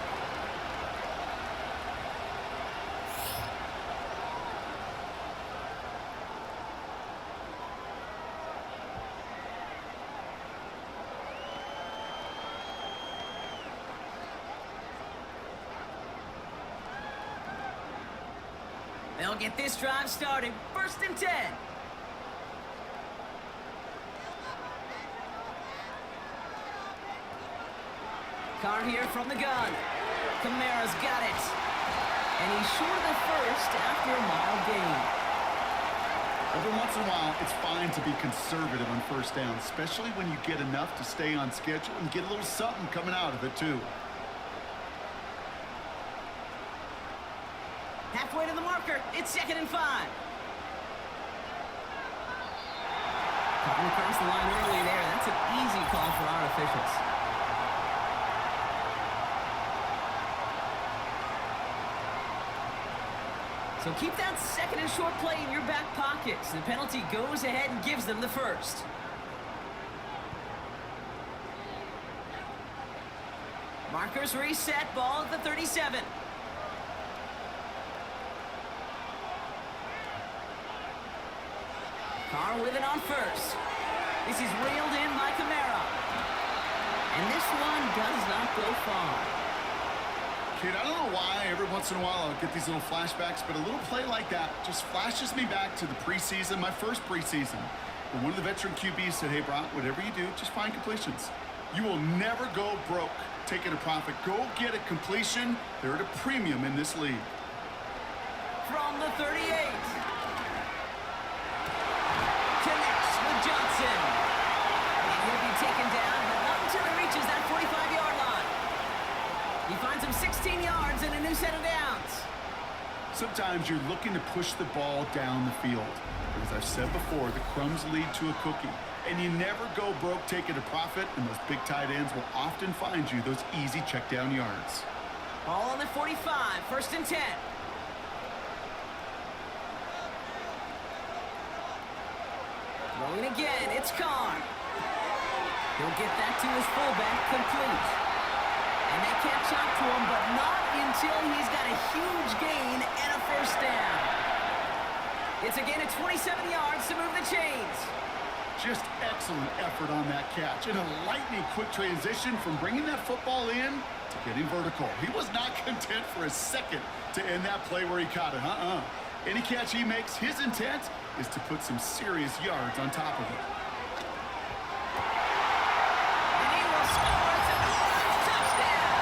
They'll get this drive started. 1st and 10. Carr here from the gun. Kamara's got it. And he's short of the first after a mild gain. Every once in a while, it's fine to be conservative on first down, especially when you get enough to stay on schedule and get a little something coming out of it, too. Halfway to the marker. It's 2nd and 5. Cutting across the line early there. That's an easy call for our officials. So keep that 2nd and short play in your back pockets. The penalty goes ahead and gives them the first. Markers reset. Ball at the 37. Carr with it on first. This is reeled in by Kamara. And this one does not go far. Kid, I don't know why every once in a while I'll get these little flashbacks, but a little play like that just flashes me back to the preseason, my first preseason. When one of the veteran QBs said, hey, Brock, whatever you do, just find completions. You will never go broke taking a profit. Go get a completion. They're at a premium in this league. From the 38. Connects with Johnson. And he'll be taken down, but not until he reaches that 45-yard line. He finds him 16 yards and a new set of downs. Sometimes you're looking to push the ball down the field. But as I've said before, the crumbs lead to a cookie. And you never go broke taking a profit, and those big tight ends will often find you those easy check down yards. Ball on the 45, 1st and 10. Rolling again, it's Carr. He'll get that to his fullback complete. And they can't chop to him, but not until he's got a huge gain and a first down. It's a gain of 27 yards to move the chains. Just excellent effort on that catch. And a lightning quick transition from bringing that football in to getting vertical. He was not content for a second to end that play where he caught it. Any catch he makes, his intent is to put some serious yards on top of it. And he will score. It's a touchdown.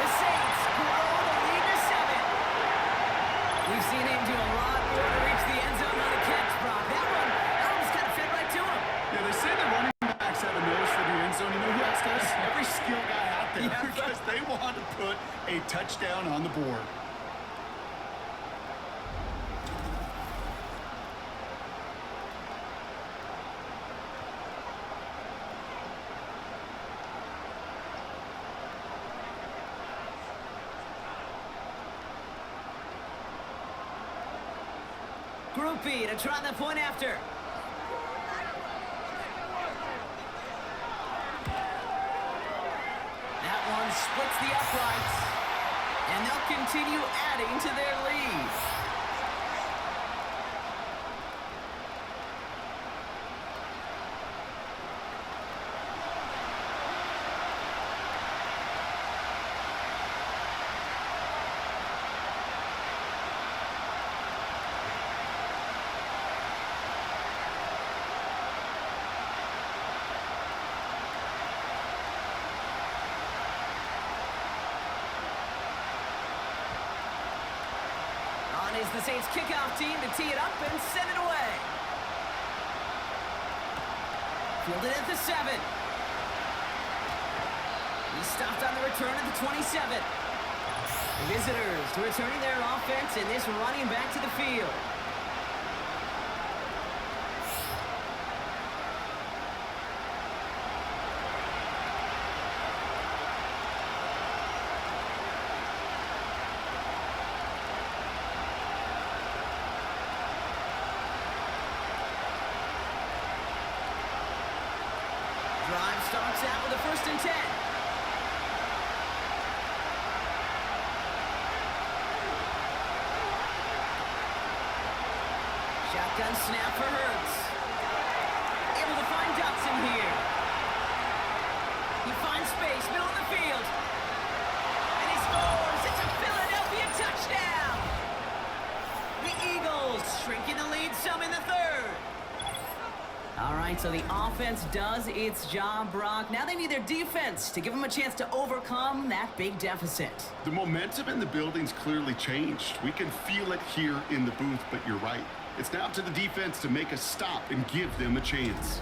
The Saints grow the lead to 7. We've seen him do a lot more to reach the end zone on a catch, Brock. That one almost kind of fed right to him. Yeah, they say the running backs have a nose for the end zone. You know who else does? Every skill guy out there, because they want to put a touchdown on the board. Group B to try the point after. That one splits the uprights. And they'll continue adding to their lead. Is the Saints kickoff team to tee it up and send it away. Fielded at the 7. He stopped on the return at the 27. The visitors returning their offense and this running back to the field. Drive starts out with a 1st and 10. Shotgun snap for Hurts. Able to find Johnson here. He finds space, middle of the field. And he scores! It's a Philadelphia touchdown! The Eagles shrinking the lead some in the 3rd. All right, so the offense does its job, Brock. Now they need their defense to give them a chance to overcome that big deficit. The momentum in the building's clearly changed. We can feel it here in the booth, but you're right. It's now up to the defense to make a stop and give them a chance.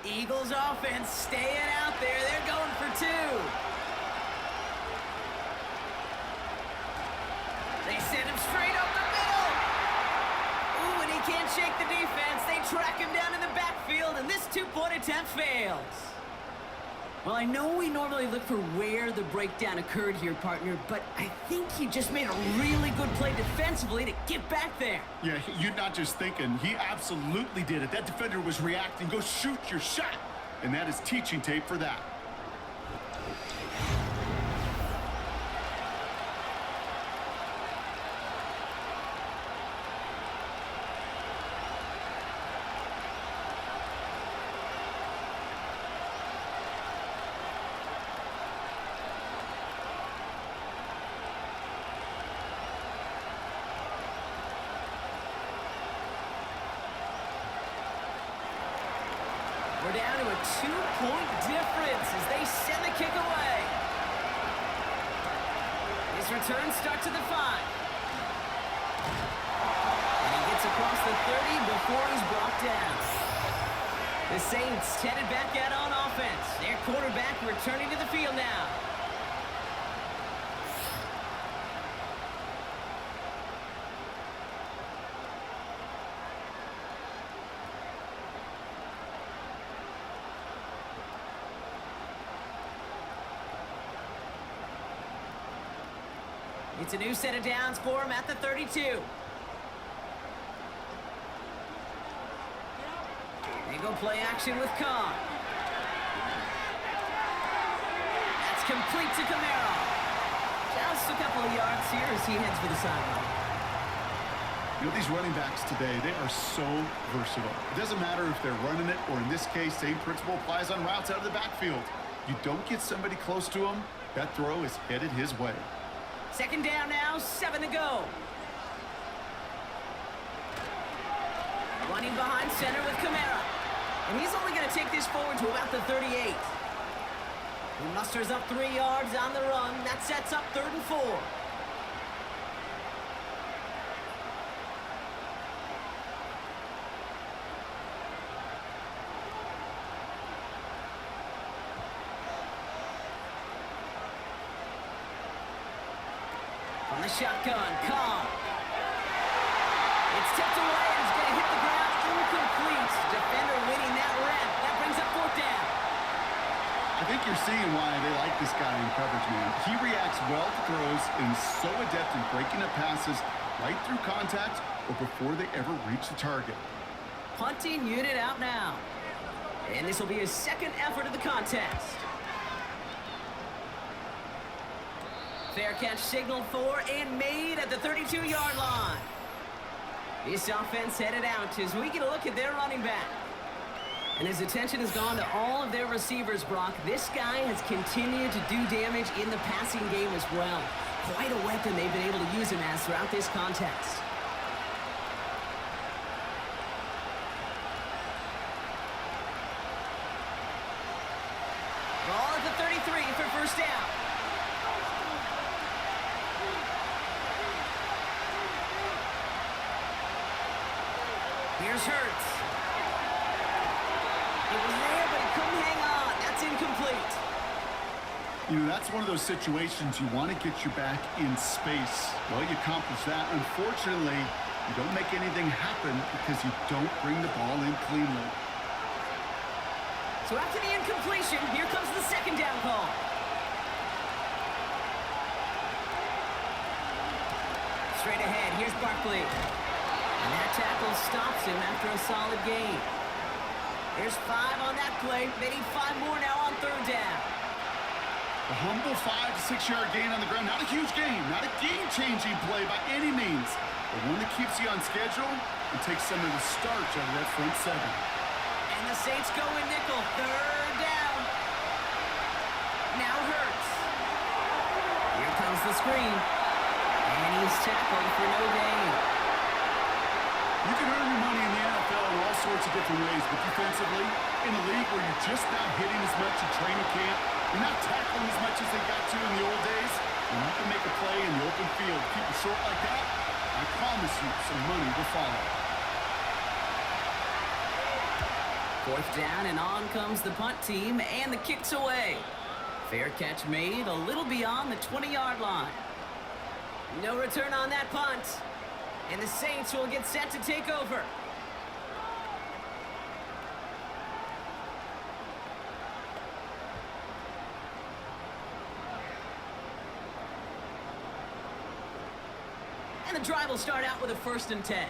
Eagles offense staying out there. They're going for two. They send him straight up the middle. Ooh, and he can't shake the defense. They track him down in the backfield, and this two-point attempt fails. Well, I know we normally look for where the breakdown occurred here, partner, but I think he just made a really good play defensively to get back there. Yeah, you're not just thinking. He absolutely did it. That defender was reacting. Go shoot your shot. And that is teaching tape for that. We're down to a two-point difference as they send the kick away. His return starts at the 5. And he gets across the 30 before he's brought down. The Saints headed back out on offense. Their quarterback returning to the field now. It's a new set of downs for him at the 32. They go play action with Khan. That's complete to Camaro. Just a couple of yards here as he heads for the sideline. You know, these running backs today, they are so versatile. It doesn't matter if they're running it, or in this case, same principle applies on routes out of the backfield. You don't get somebody close to him, that throw is headed his way. Second down now, 7 to go. Running behind center with Camara. And he's only going to take this forward to about the 38. He musters up 3 yards on the run. That sets up 3rd and 4. From the shotgun, Khan. It's tipped away and it's going to hit the ground incomplete. Defender winning that rep. That brings up 4th down. I think you're seeing why they like this guy in coverage, man. He reacts well to throws and is so adept in breaking up passes right through contact or before they ever reach the target. Punting unit out now. And this will be his 2nd effort of the contest. Fair catch signaled for and made at the 32-yard line. This offense headed out as we get a look at their running back. And his attention has gone to all of their receivers, Brock. This guy has continued to do damage in the passing game as well. Quite a weapon they've been able to use him as throughout this contest. Ball at the 33 for 1st down. Here's Hurts. It was there, but he couldn't hang on. That's incomplete. You know, that's one of those situations you want to get your back in space. Well, you accomplish that. Unfortunately, you don't make anything happen because you don't bring the ball in cleanly. So after the incompletion, here comes the 2nd down call. Straight ahead, here's Barkley. And that tackle stops him after a solid gain. There's 5 on that play. They need 5 more now on 3rd down. A humble 5 to 6 yard gain on the ground. Not a huge gain, not a game-changing play by any means, but one that keeps you on schedule and takes some of the starch out of that front 7. And the Saints go in nickel. Third down. Now Hurts. Here comes the screen. And he's tackled for no gain. You can earn your money in the NFL in all sorts of different ways, but defensively, in a league where you're just not hitting as much in training camp, you're not tackling as much as they got to in the old days, and you can make a play in the open field, keep it short like that, I promise you some money will follow. Fourth down, and on comes the punt team, and the kick's away. Fair catch made a little beyond the 20-yard line. No return on that punt. And the Saints will get set to take over. And the drive will start out with a 1st and 10.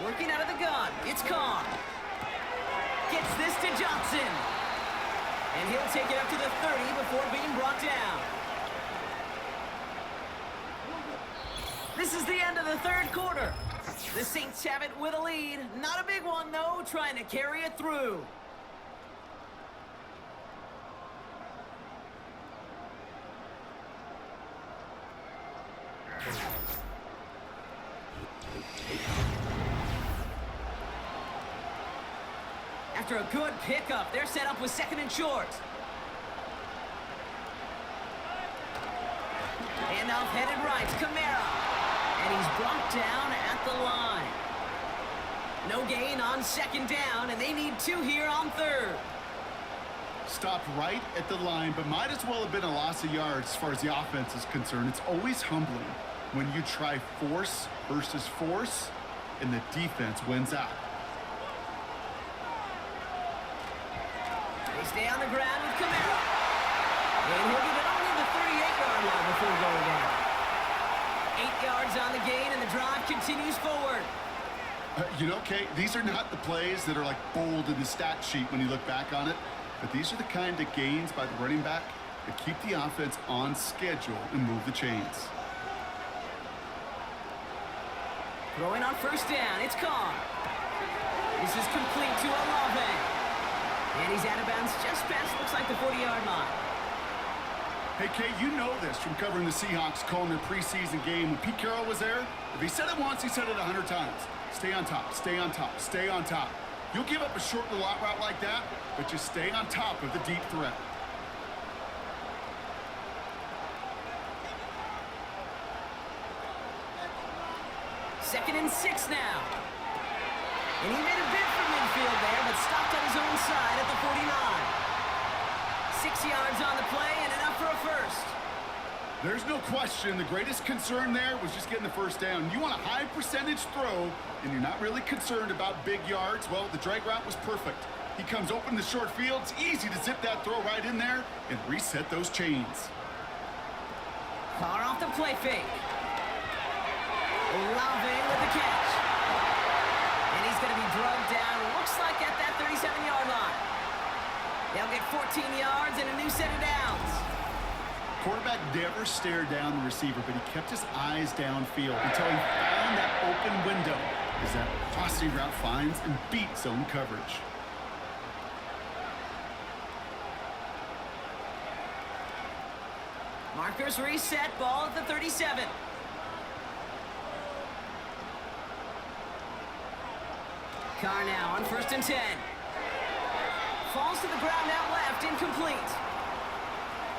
Working out of the gun, it's Carr. Gets this to Johnson. And he'll take it up to the 30 before being brought down. This is the end of the 3rd quarter. The Saints have it with a lead. Not a big one, though, trying to carry it through. After a good pickup, they're set up with 2nd and short. Handoff headed right to Kamara. And he's brought down at the line. No gain on 2nd down, and they need 2 here on 3rd. Stopped right at the line, but might as well have been a loss of yards as far as the offense is concerned. It's always humbling when you try force versus force, and the defense wins out. They stay on the ground with Kamara. And he'll get it only the 38-yard line before going down. 8 yards on the gain, and the drive continues forward. You know, Kate, these are not the plays that are like bold in the stat sheet when you look back on it, but these are the kind of gains by the running back that keep the offense on schedule and move the chains. Throwing on 1st down, it's Carr. This is complete to Orlean. And he's out of bounds just past, looks like the 40-yard line. Hey, Kate, you know this from covering the Seahawks, calling their preseason game. When Pete Carroll was there, if he said it once, he said it 100 times. Stay on top, stay on top, stay on top. You'll give up a short little out route like that, but just stay on top of the deep threat. Second and 6 now. And he made a bid for midfield there, but stopped on his own side at the 49. 6 yards on the play and enough for a first. There's no question the greatest concern there was just getting the 1st down. You want a high percentage throw, and you're not really concerned about big yards. Well, the drag route was perfect. He comes open the short field. It's easy to zip that throw right in there and reset those chains. Carr off the play fake. Olave with the catch. And he's going to be drugged down, looks like at that 37-yard line. They'll get 14 yards and a new set of downs. Quarterback never stared down the receiver, but he kept his eyes downfield until he found that open window as that posse route finds and beats zone coverage. Markers reset, ball at the 37. Carr now on 1st and 10. Falls to the ground out left, incomplete.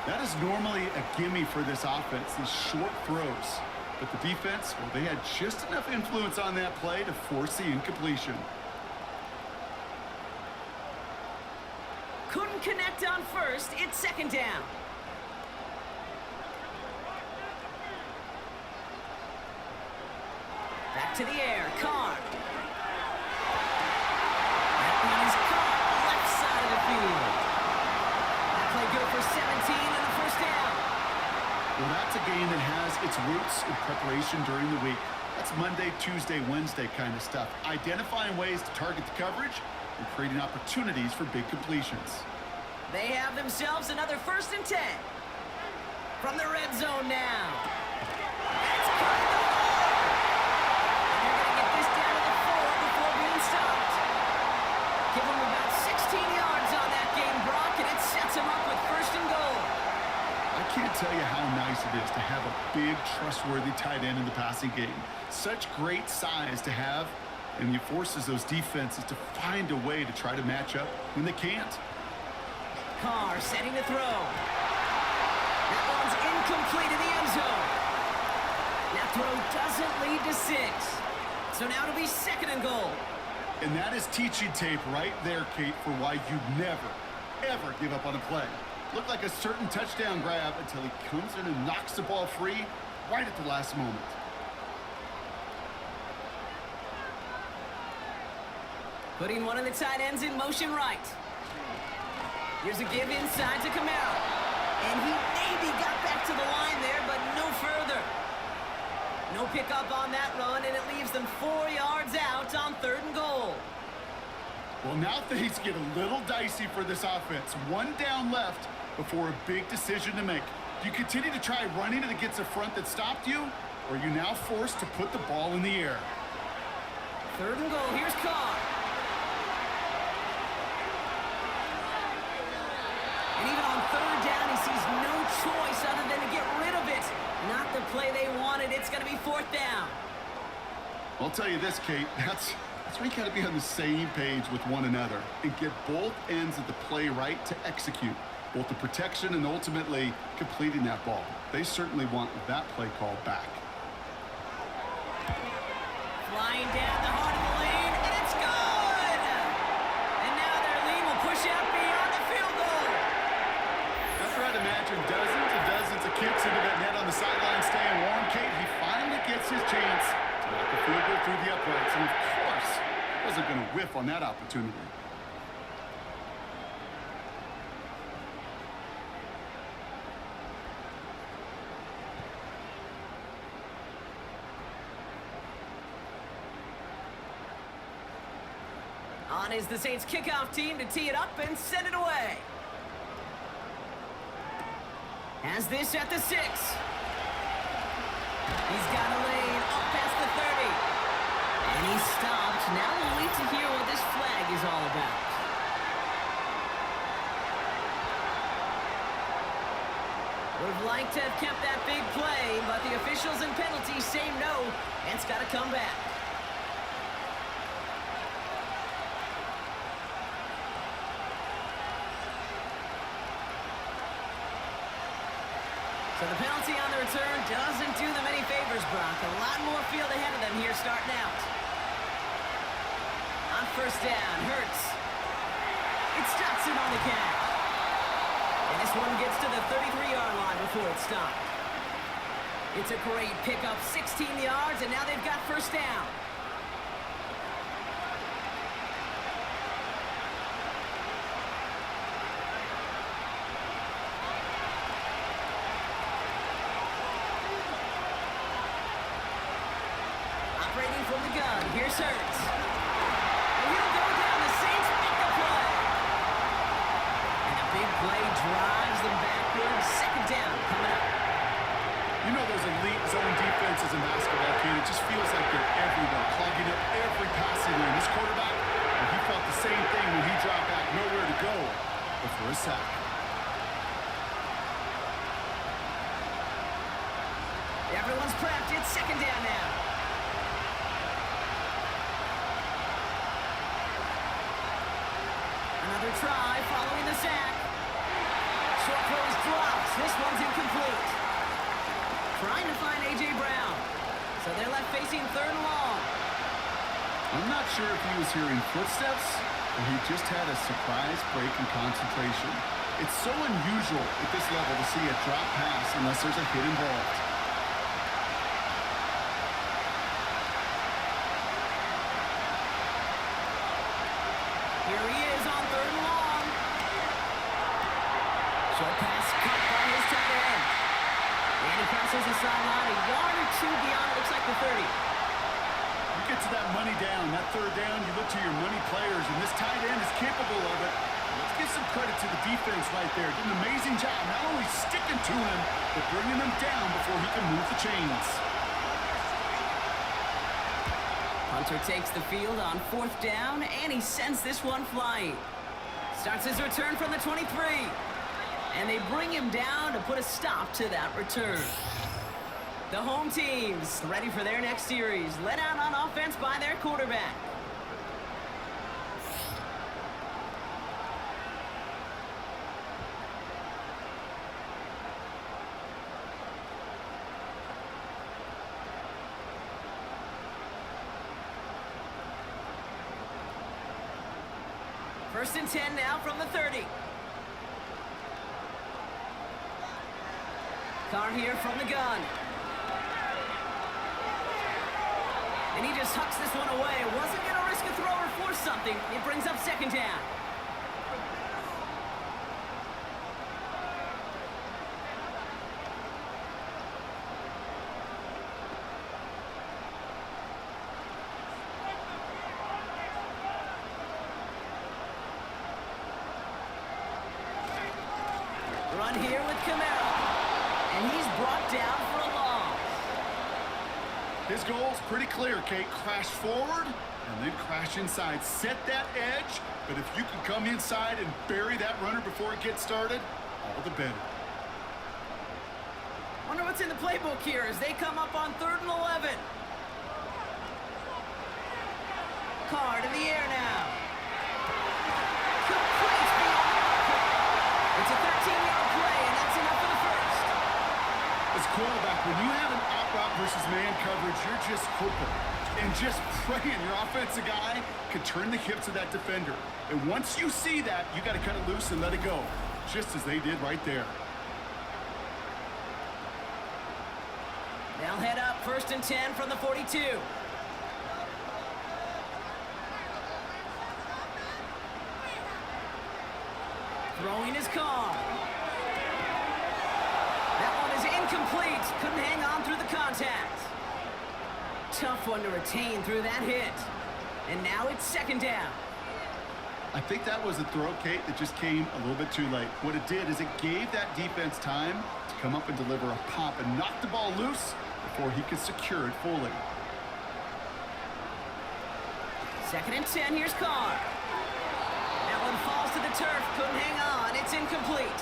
That is normally a gimme for this offense, these short throws. But the defense, well, they had just enough influence on that play to force the incompletion. Couldn't connect on 1st, it's 2nd down. Back to the air, Carr. That one is caught, left side of the field. That play good for 17 and the 1st down. Well, that's a game that has its roots in preparation during the week. That's Monday, Tuesday, Wednesday kind of stuff. Identifying ways to target the coverage and creating opportunities for big completions. They have themselves another 1st and 10. from the red zone now. It's caught in the hole. And they're going to get this down to the 4 before being stopped. Give them about 16 yards on that game, Brock, and it sets them up with 1st and goal. I can't tell you how nice it is to have a big, trustworthy tight end in the passing game. Such great size to have, and he forces those defenses to find a way to try to match up when they can't. Carr setting to throw. That one's incomplete in the end zone. That throw doesn't lead to 6. So now it'll be 2nd and goal. And that is teaching tape right there, Kate, for why you never, ever give up on a play. Looked like a certain touchdown grab until he comes in and knocks the ball free right at the last moment. Putting one of the tight ends in motion right. Here's a give inside to Camaro. And he maybe got back to the line there, but no further. No pickup on that run, and it leaves them 4 yards out on 3rd and goal. Well, now things get a little dicey for this offense. 1 down left before a big decision to make. Do you continue to try running it against a front that stopped you, or are you now forced to put the ball in the air? 3rd and goal, here's Carr. And even on 3rd down, he sees no choice other than to get rid of it. Not the play they wanted. It's going to be 4th down. I'll tell you this, Kate, that's where you got to be on the same page with one another and get both ends of the play right to execute, both the protection and ultimately completing that ball. They certainly want that play call back. Flying down the heart of the lane, and it's good! And now their lead will push out beyond the field goal. That's right, imagine dozens and dozens of kicks into that net on the sideline staying warm. Kate, he finally gets his chance to knock the field goal through the uprights, and of course, wasn't going to whiff on that opportunity. On is the Saints kickoff team to tee it up and send it away. Has this at the 6. He's got a lane up past the 30. And he's stopped. Now we'll wait to hear what this flag is all about. Would have liked to have kept that big play, but the officials and penalties say no, and it's got to come back. So the penalty on the return doesn't do them any favors, Brock. A lot more field ahead of them here starting out. On 1st down, Hurts. It's Johnson on the catch. And this one gets to the 33-yard line before it's stopped. It's a great pickup, 16 yards, and now they've got 1st down. Operating from the gun, here's Hurts. And he'll go down, the Saints make the play. And the big play drives them backwards. 2nd down coming up. You know those elite zone defenses in basketball, Kate, it just feels like they're everywhere, clogging up every passing lane. This quarterback, well, he felt the same thing when he dropped back, nowhere to go before a sack. Everyone's prepped. It's 2nd down now. Another try following the sack. Short throw is dropped. This one's incomplete. Trying to find A.J. Brown. So they're left facing 3rd and long. I'm not sure if he was hearing footsteps or he just had a surprise break in concentration. It's so unusual at this level to see a drop pass unless there's a hit involved. Here he is on 3rd and long. Short pass caught by his tight end. And he passes the sideline a yard or 2 beyond, looks like the 30. You get to that money down, that 3rd down, you look to your money players, and this tight end is capable of it. Let's give some credit to the defense right there. Did an amazing job not only sticking to him, but bringing him down before he can move the chains. Hunter takes the field on 4th down, and he sends this one flying. Starts his return from the 23. And they bring him down to put a stop to that return. The home team's ready for their next series, led out on offense by their quarterback. First and 10 now from the 30. Carr here from the gun. And he just hucks this one away. Wasn't going to risk a throw or force something. It brings up 2nd down. Run here with Camara. And he's brought down for a loss. His goal's pretty clear, Kate. Crash forward and then crash inside. Set that edge, but if you can come inside and bury that runner before it gets started, all the better. Wonder what's in the playbook here as they come up on 3rd and 11. Carr in the air now. Complete beyond the marker. It's a 13-yard play, and that's enough for the first. As quarterback, when you have an out route versus man coverage, you're just hoping and just praying your offensive guy could turn the hips of that defender. And once you see that, you got to cut it loose and let it go, just as they did right there. They'll head up 1st and 10 from the 42. Throwing his Carr. That one is incomplete. Couldn't hang on through the contact. Tough one to retain through that hit. And now it's 2nd down. I think that was a throw, Kate, that just came a little bit too late. What it did is it gave that defense time to come up and deliver a pop and knock the ball loose before he could secure it fully. 2nd and 10, here's Carr. That one falls to the turf, couldn't hang on, it's incomplete.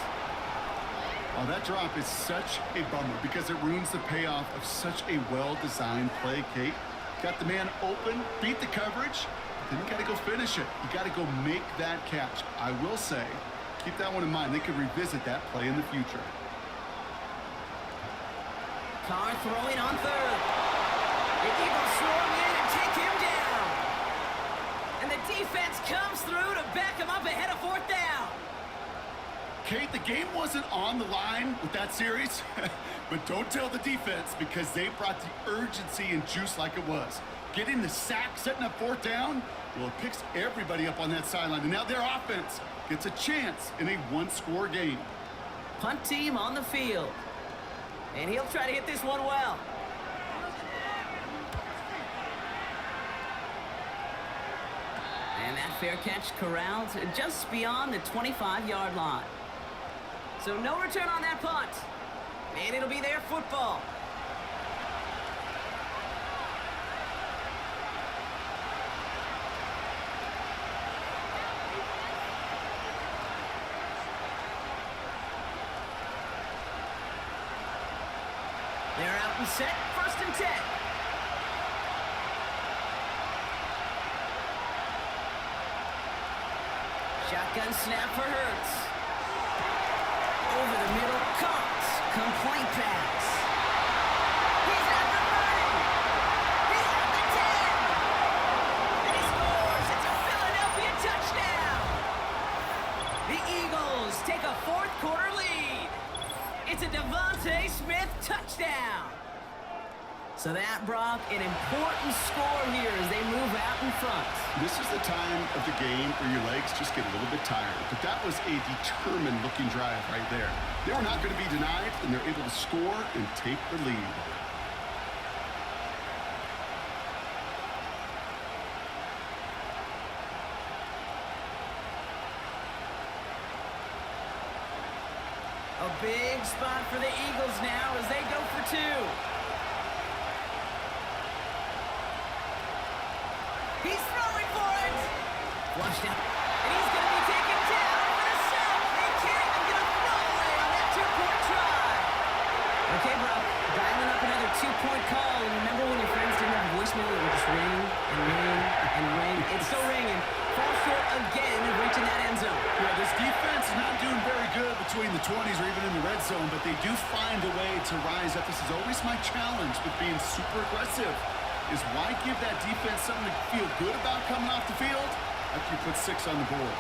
Oh, that drop is such a bummer because it ruins the payoff of such a well-designed play, Kate. Got the man open, beat the coverage, then you got to go finish it. You got to go make that catch. I will say, keep that one in mind. They could revisit that play in the future. Carr throwing on 3rd. The Eagles swarm in and take him down. And the defense comes through to back him up ahead of 4th down. Kate, the game wasn't on the line with that series, but don't tell the defense because they brought the urgency and juice like it was. Getting the sack, setting up 4th down, well, it picks everybody up on that sideline. And now their offense gets a chance in a one-score game. Punt team on the field. And he'll try to hit this one well. And that fair catch corralled just beyond the 25-yard line. So no return on that punt. And it'll be their football. They're out and set, 1st and 10. Shotgun snap for Hurts. Over the middle, Cox. Complete pass. He's at the 30. He's at the 10. And he scores. It's a Philadelphia touchdown. The Eagles take a 4th quarter lead. It's a Devontae Smith touchdown. So that, Brock, an important score here as they move out in front. This is the time of the game where your legs just get a little bit tired. But that was a determined-looking drive right there. They were not going to be denied, and they're able to score and take the lead. Big spot for the Eagles now as they go for two. He's throwing for it. Flushed out. And he's going to be taken down for the sack. They can't even get a throw away on that two-point try. Okay, bro. Dialing up another two-point call. And remember when your friends didn't have a voicemail, it would just ring and ring and ring. It's still ringing. Fall short again of reaching that end zone. Yeah, this defense is not doing very good between the 20s or even in the red zone, but they do find a way to rise up. This is always my challenge with being super aggressive, is why give that defense something to feel good about coming off the field after you put 6 on the board.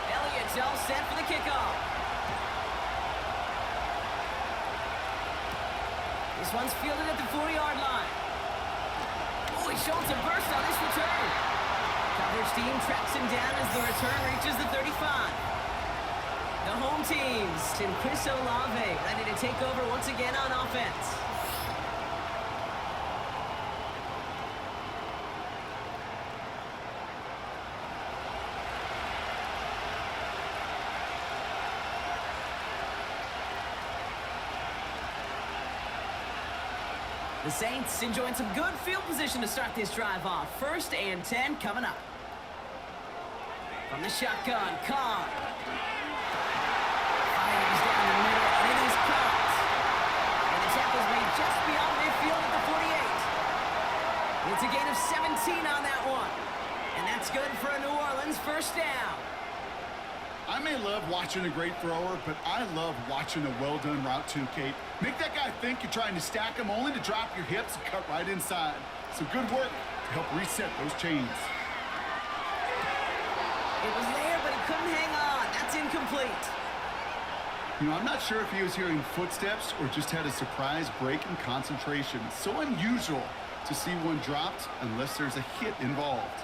Elliott's all set for the kickoff. This one's fielded at the 40-yard line. Oh, he's showing some burst on this return. Coverage team tracks him down as the return reaches the 35. The home teams and Chris Olave ready to take over once again on offense. The Saints enjoying some good field position to start this drive off. 1st and 10 coming up. From the shotgun, Cobb. Fires down the middle, and it is caught. And the tackle's made just beyond midfield at the 48. It's a gain of 17 on that one. And that's good for a New Orleans first down. I may love watching a great thrower, but I love watching a well-done route too, Kate. Make that guy think you're trying to stack him only to drop your hips and cut right inside. Some good work to help reset those chains. It was there, but he couldn't hang on. That's incomplete. You know, I'm not sure if he was hearing footsteps or just had a surprise break in concentration. It's so unusual to see one dropped unless there's a hit involved.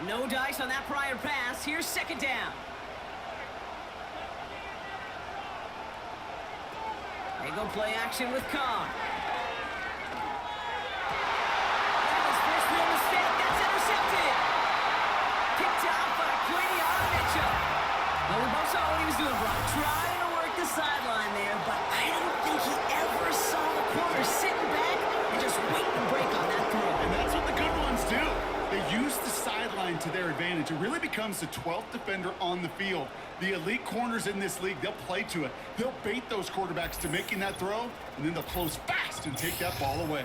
No dice on that prior pass. Here's 2nd down. They go play action with Cobb. That was first real mistake. That's intercepted. Picked out by Quinion Mitchell. Well, we both saw what he was doing, Brock. Trying to work the sideline there, but I don't think he ever saw the corner sitting back and just wait and break on that throw. And that's what the good ones do. They use the sideline to their advantage. It really becomes the 12th defender on the field. The elite corners in this league, they'll play to it. They'll bait those quarterbacks to making that throw, and then they'll close fast and take that ball away.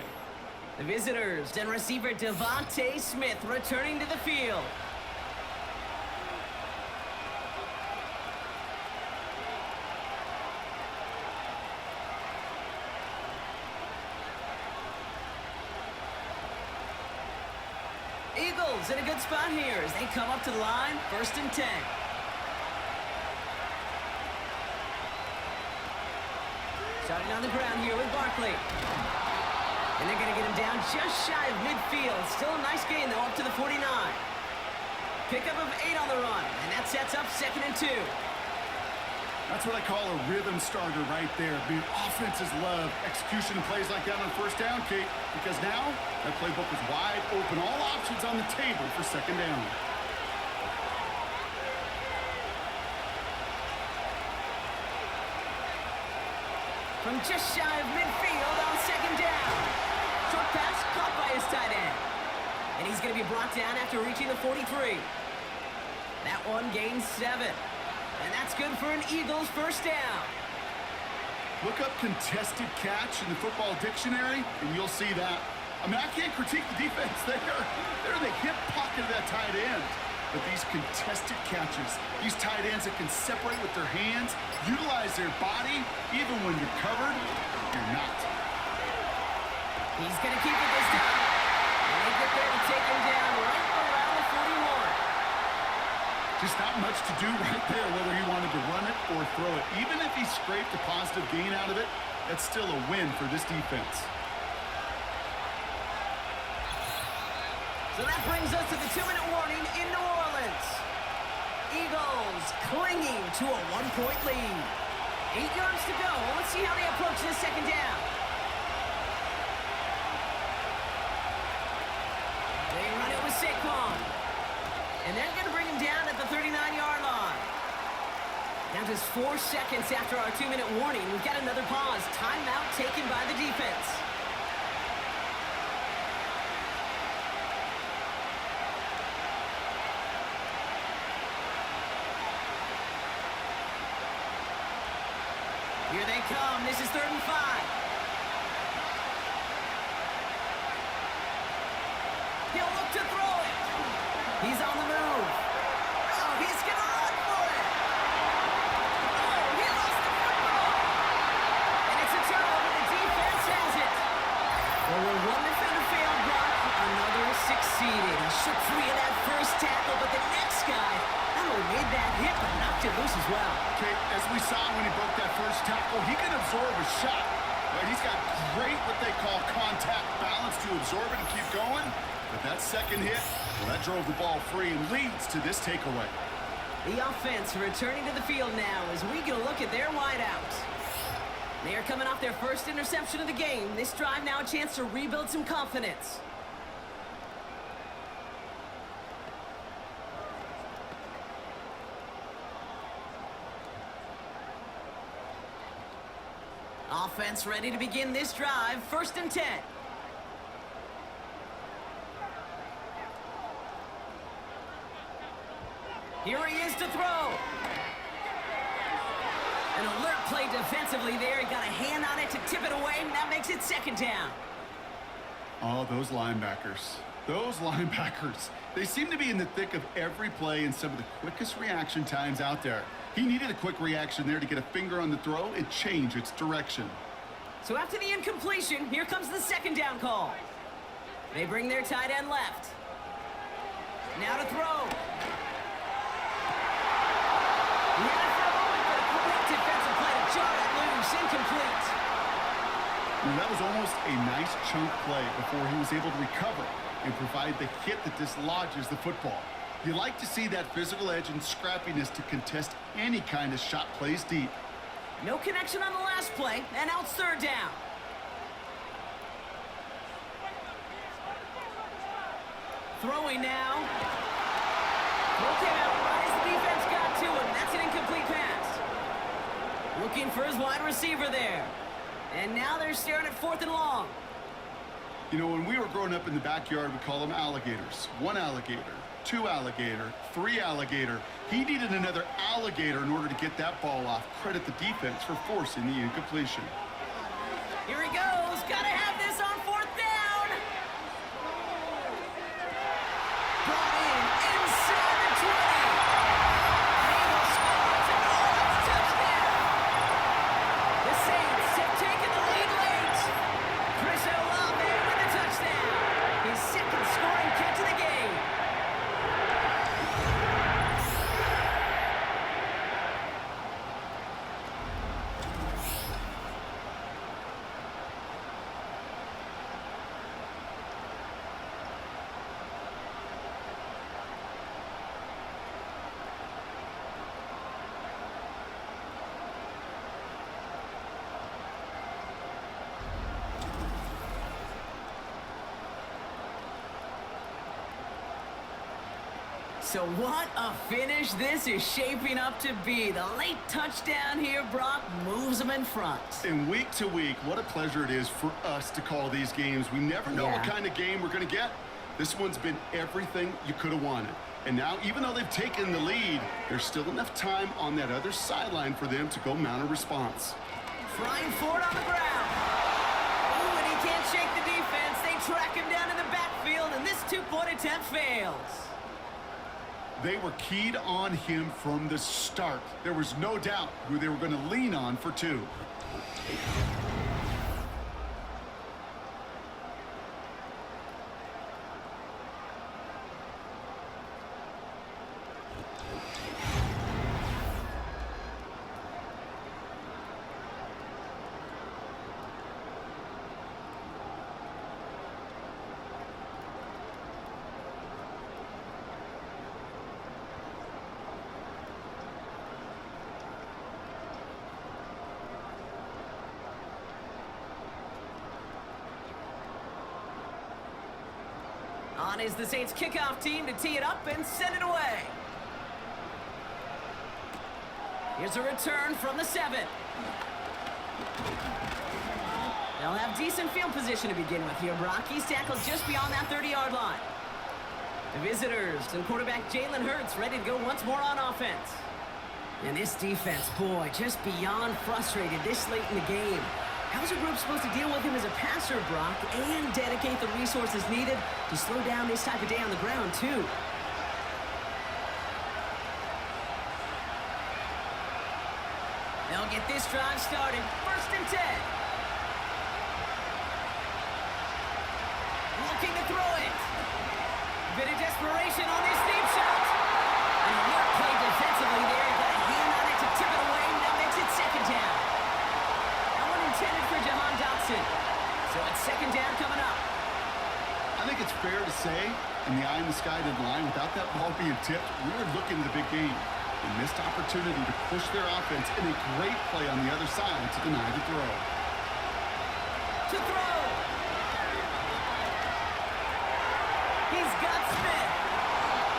The visitors and receiver Devontae Smith returning to the field. Eagles in a good spot here as they come up to the line, 1st and 10. Starting on the ground here with Barkley. And they're going to get him down just shy of midfield. Still a nice gain, though, up to the 49. Pickup of 8 on the run, and that sets up 2nd and 2. That's what I call a rhythm starter right there. Being offenses love execution plays like that on 1st down, Kate, because now that playbook is wide open. All options on the table for 2nd down. From just shy of midfield on 2nd down. Short pass caught by his tight end. And he's going to be brought down after reaching the 43. That one gains 7. And that's good for an Eagles first down. Look up contested catch in the football dictionary, and you'll see that. I mean, I can't critique the defense there. They're in the hip pocket of that tight end. But these contested catches, these tight ends that can separate with their hands, utilize their body, even when you're covered, you're not. He's going to keep it this time. And they get there to take him down right around the 41. Just not much to do right there, whether he wanted to run it or throw it. Even if he scraped a positive gain out of it, that's still a win for this defense. So that brings us to the 2-minute warning in New Orleans. Eagles clinging to a 1-point lead. 8 yards to go. Let's see how they approach this 2nd down. They run it with Saquon. And they're going to Now just 4 seconds after our 2-minute warning, we've got another pause. Timeout taken by the defense. Here they come. This is 3rd and 5. He'll look to throw it. He's on the move. Oh, he's going to run for it. Oh, he lost the football. And it's a turnover. The defense has it. Well, where one defender failed, Brock, another succeeded. He shook free of that first tackle, but the next guy not only made that hit, but knocked it loose as well. Okay, as we saw when he broke that first tackle, he can absorb a shot. Right? He's got great, what they call contact balance to absorb it and keep going. But that second hit, well, that drove the ball free and leads to this takeaway. The offense returning to the field now as we get a look at their wideouts. They are coming off their first interception of the game. This drive now a chance to rebuild some confidence. Offense ready to begin this drive. 1st and 10. Here he is to throw. An alert play defensively there. He got a hand on it to tip it away, and that makes it 2nd down. Oh, those linebackers. Those linebackers. They seem to be in the thick of every play and some of the quickest reaction times out there. He needed a quick reaction there to get a finger on the throw and change its direction. So after the incompletion, here comes the 2nd down call. They bring their tight end left. Now to throw. He had a throw, but a quick defensive play to jar it loose. Incomplete. Well, that was almost a nice chunk play before he was able to recover and provide the hit that dislodges the football. You like to see that physical edge and scrappiness to contest any kind of shot plays deep. No connection on the last play, and now it's 3rd down. Throwing now. Okay, right as the defense got to him. That's an incomplete pass. Looking for his wide receiver there. And now they're staring at 4th and long. You know, when we were growing up in the backyard, we call them alligators. 1 alligator, 2 alligator, 3 alligator. He needed another alligator in order to get that ball off. Credit the defense for forcing the incompletion. Here he goes. Got to have this on 4th down. Brought in inside the 20. He will score. It's a touchdown. The Saints have taken the lead late. Chris Olave with a touchdown. His 2nd scoring catch of the game. So what a finish this is shaping up to be. The late touchdown here, Brock, moves them in front. And week to week, what a pleasure it is for us to call these games. We never know what kind of game we're going to get. This one's been everything you could have wanted. And now, even though they've taken the lead, there's still enough time on that other sideline for them to go mount a response. Flying forward on the ground. Ooh, and he can't shake the defense. They track him down in the backfield, and this 2-point attempt fails. They were keyed on him from the start. There was no doubt who they were going to lean on for 2. On is the Saints kickoff team to tee it up and send it away. Here's a return from the 7. They'll have decent field position to begin with here, Brock. He's tackled just beyond that 30-yard line. The visitors and quarterback Jalen Hurts ready to go once more on offense. And this defense, boy, just beyond frustrated this late in the game. How's a group supposed to deal with him as a passer, Brock, and dedicate the resources needed to slow down this type of day on the ground, too? They'll get this drive started. 1st and 10. Looking to throw it. Bit of desperation on this deep shot. And a work play defensively there. Got a hand on it to tip it away. Now makes it 2nd down. That one intended for Jahan Dotson. So it's 2nd down coming up. I think it's fair to say, in the eye in the sky deadline, without that ball being tipped, we were looking at the big game. A missed opportunity to push their offense in a great play on the other side to deny the throw. To throw. He's got Smith.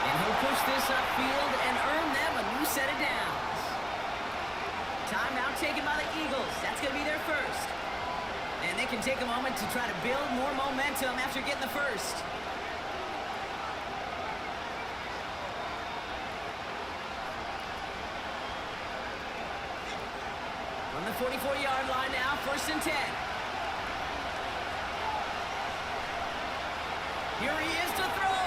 And he'll push this upfield and earn them a new set of downs. Timeout taken by the Eagles. That's going to be their first. And they can take a moment to try to build more momentum after getting the first. On the 44-yard line now, 1st and 10. Here he is to throw.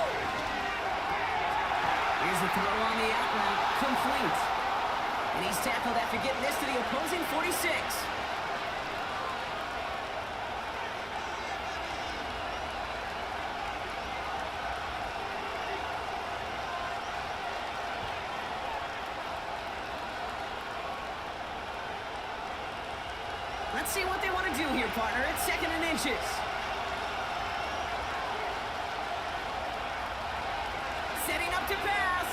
Here's a throw on the out route, complete. And he's tackled after getting this to the opposing 46. Let's see what they want to do here, partner. It's 2nd and inches. Setting up to pass.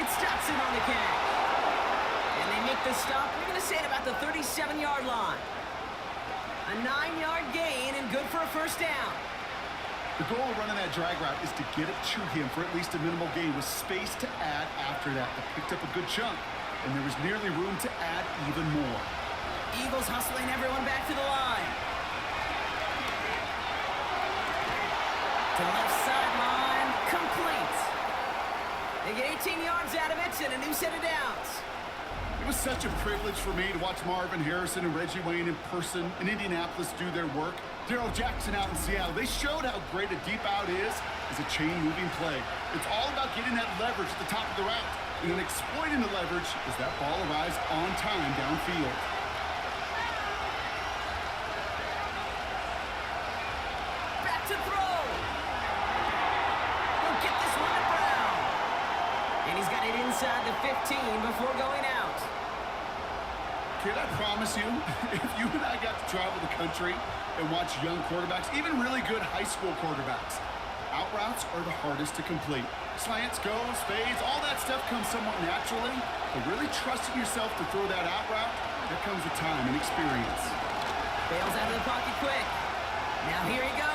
It's Dotson on the catch. And they make the stop. We're going to say it about the 37-yard line. A 9-yard gain and good for a 1st down. The goal of running that drag route is to get it to him for at least a minimal gain with space to add after that. They picked up a good chunk, and there was nearly room to add even more. Eagles hustling everyone back to the line. To the left sideline, complete. They get 18 yards out of it and a new set of downs. It was such a privilege for me to watch Marvin Harrison and Reggie Wayne in person in Indianapolis do their work. Darrell Jackson out in Seattle. They showed how great a deep out is as a chain-moving play. It's all about getting that leverage at the top of the route and then exploiting the leverage as that ball arrives on time downfield. To throw. He'll get this one to Brown. And he's got it inside the 15 before going out. Kid, I promise you, if you and I got to travel the country and watch young quarterbacks, even really good high school quarterbacks, out routes are the hardest to complete. Slants, goes, fades, all that stuff comes somewhat naturally, but really trusting yourself to throw that out route, that comes with time and experience. Bails out of the pocket quick. Now here he goes.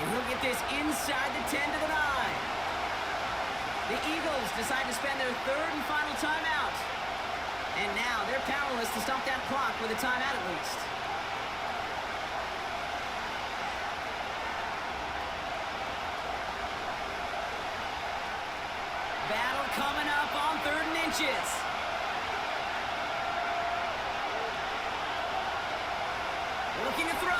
And he'll get this inside the 10 to the 9. The Eagles decide to spend their 3rd and final timeout. And now they're powerless to stop that clock with a timeout at least. Battle coming up on 3rd and inches. Looking to throw.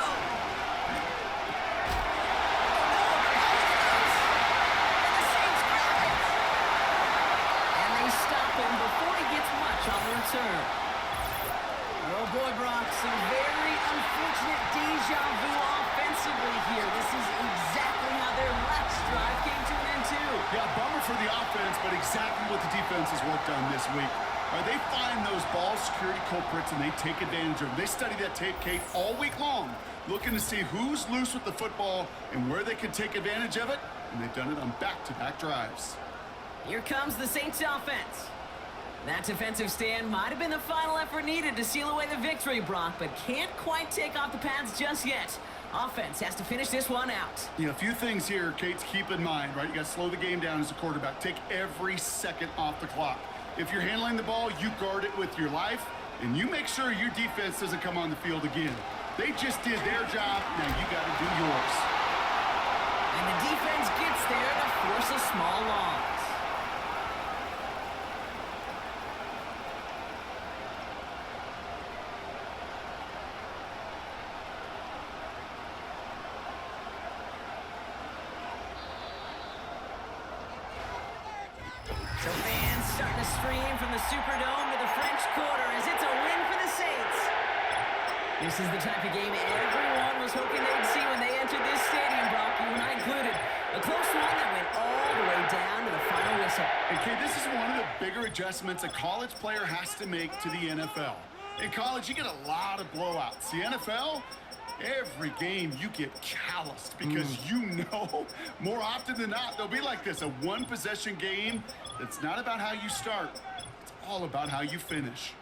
Return. Oh boy, Brock, some very unfortunate deja vu offensively here. This is exactly how their last drive came to an end too. Yeah, bummer for the offense, but exactly what the defense has worked on this week. They find those ball security culprits and they take advantage of them. They study that tape, Kate, all week long, looking to see who's loose with the football and where they can take advantage of it, and they've done it on back-to-back drives. Here comes the Saints offense. That defensive stand might have been the final effort needed to seal away the victory, Brock, but can't quite take off the pads just yet. Offense has to finish this one out. Yeah, a few things here, Kate, to keep in mind, right? You got to slow the game down as a quarterback. Take every second off the clock. If you're handling the ball, you guard it with your life, and you make sure your defense doesn't come on the field again. They just did their job, now you got to do yours. And the defense gets there to force a small loss. So fans starting to stream from the Superdome to the French Quarter as it's a win for the Saints. This is the type of game everyone was hoping they'd see when they entered this stadium, Brock, you and I included. A close one that went all the way down to the final whistle. Okay, this is one of the bigger adjustments a college player has to make to the NFL. In college, you get a lot of blowouts. The NFL, every game you get calloused because you know more often than not they'll be like this, a one-possession game. It's not about how you start. It's all about how you finish.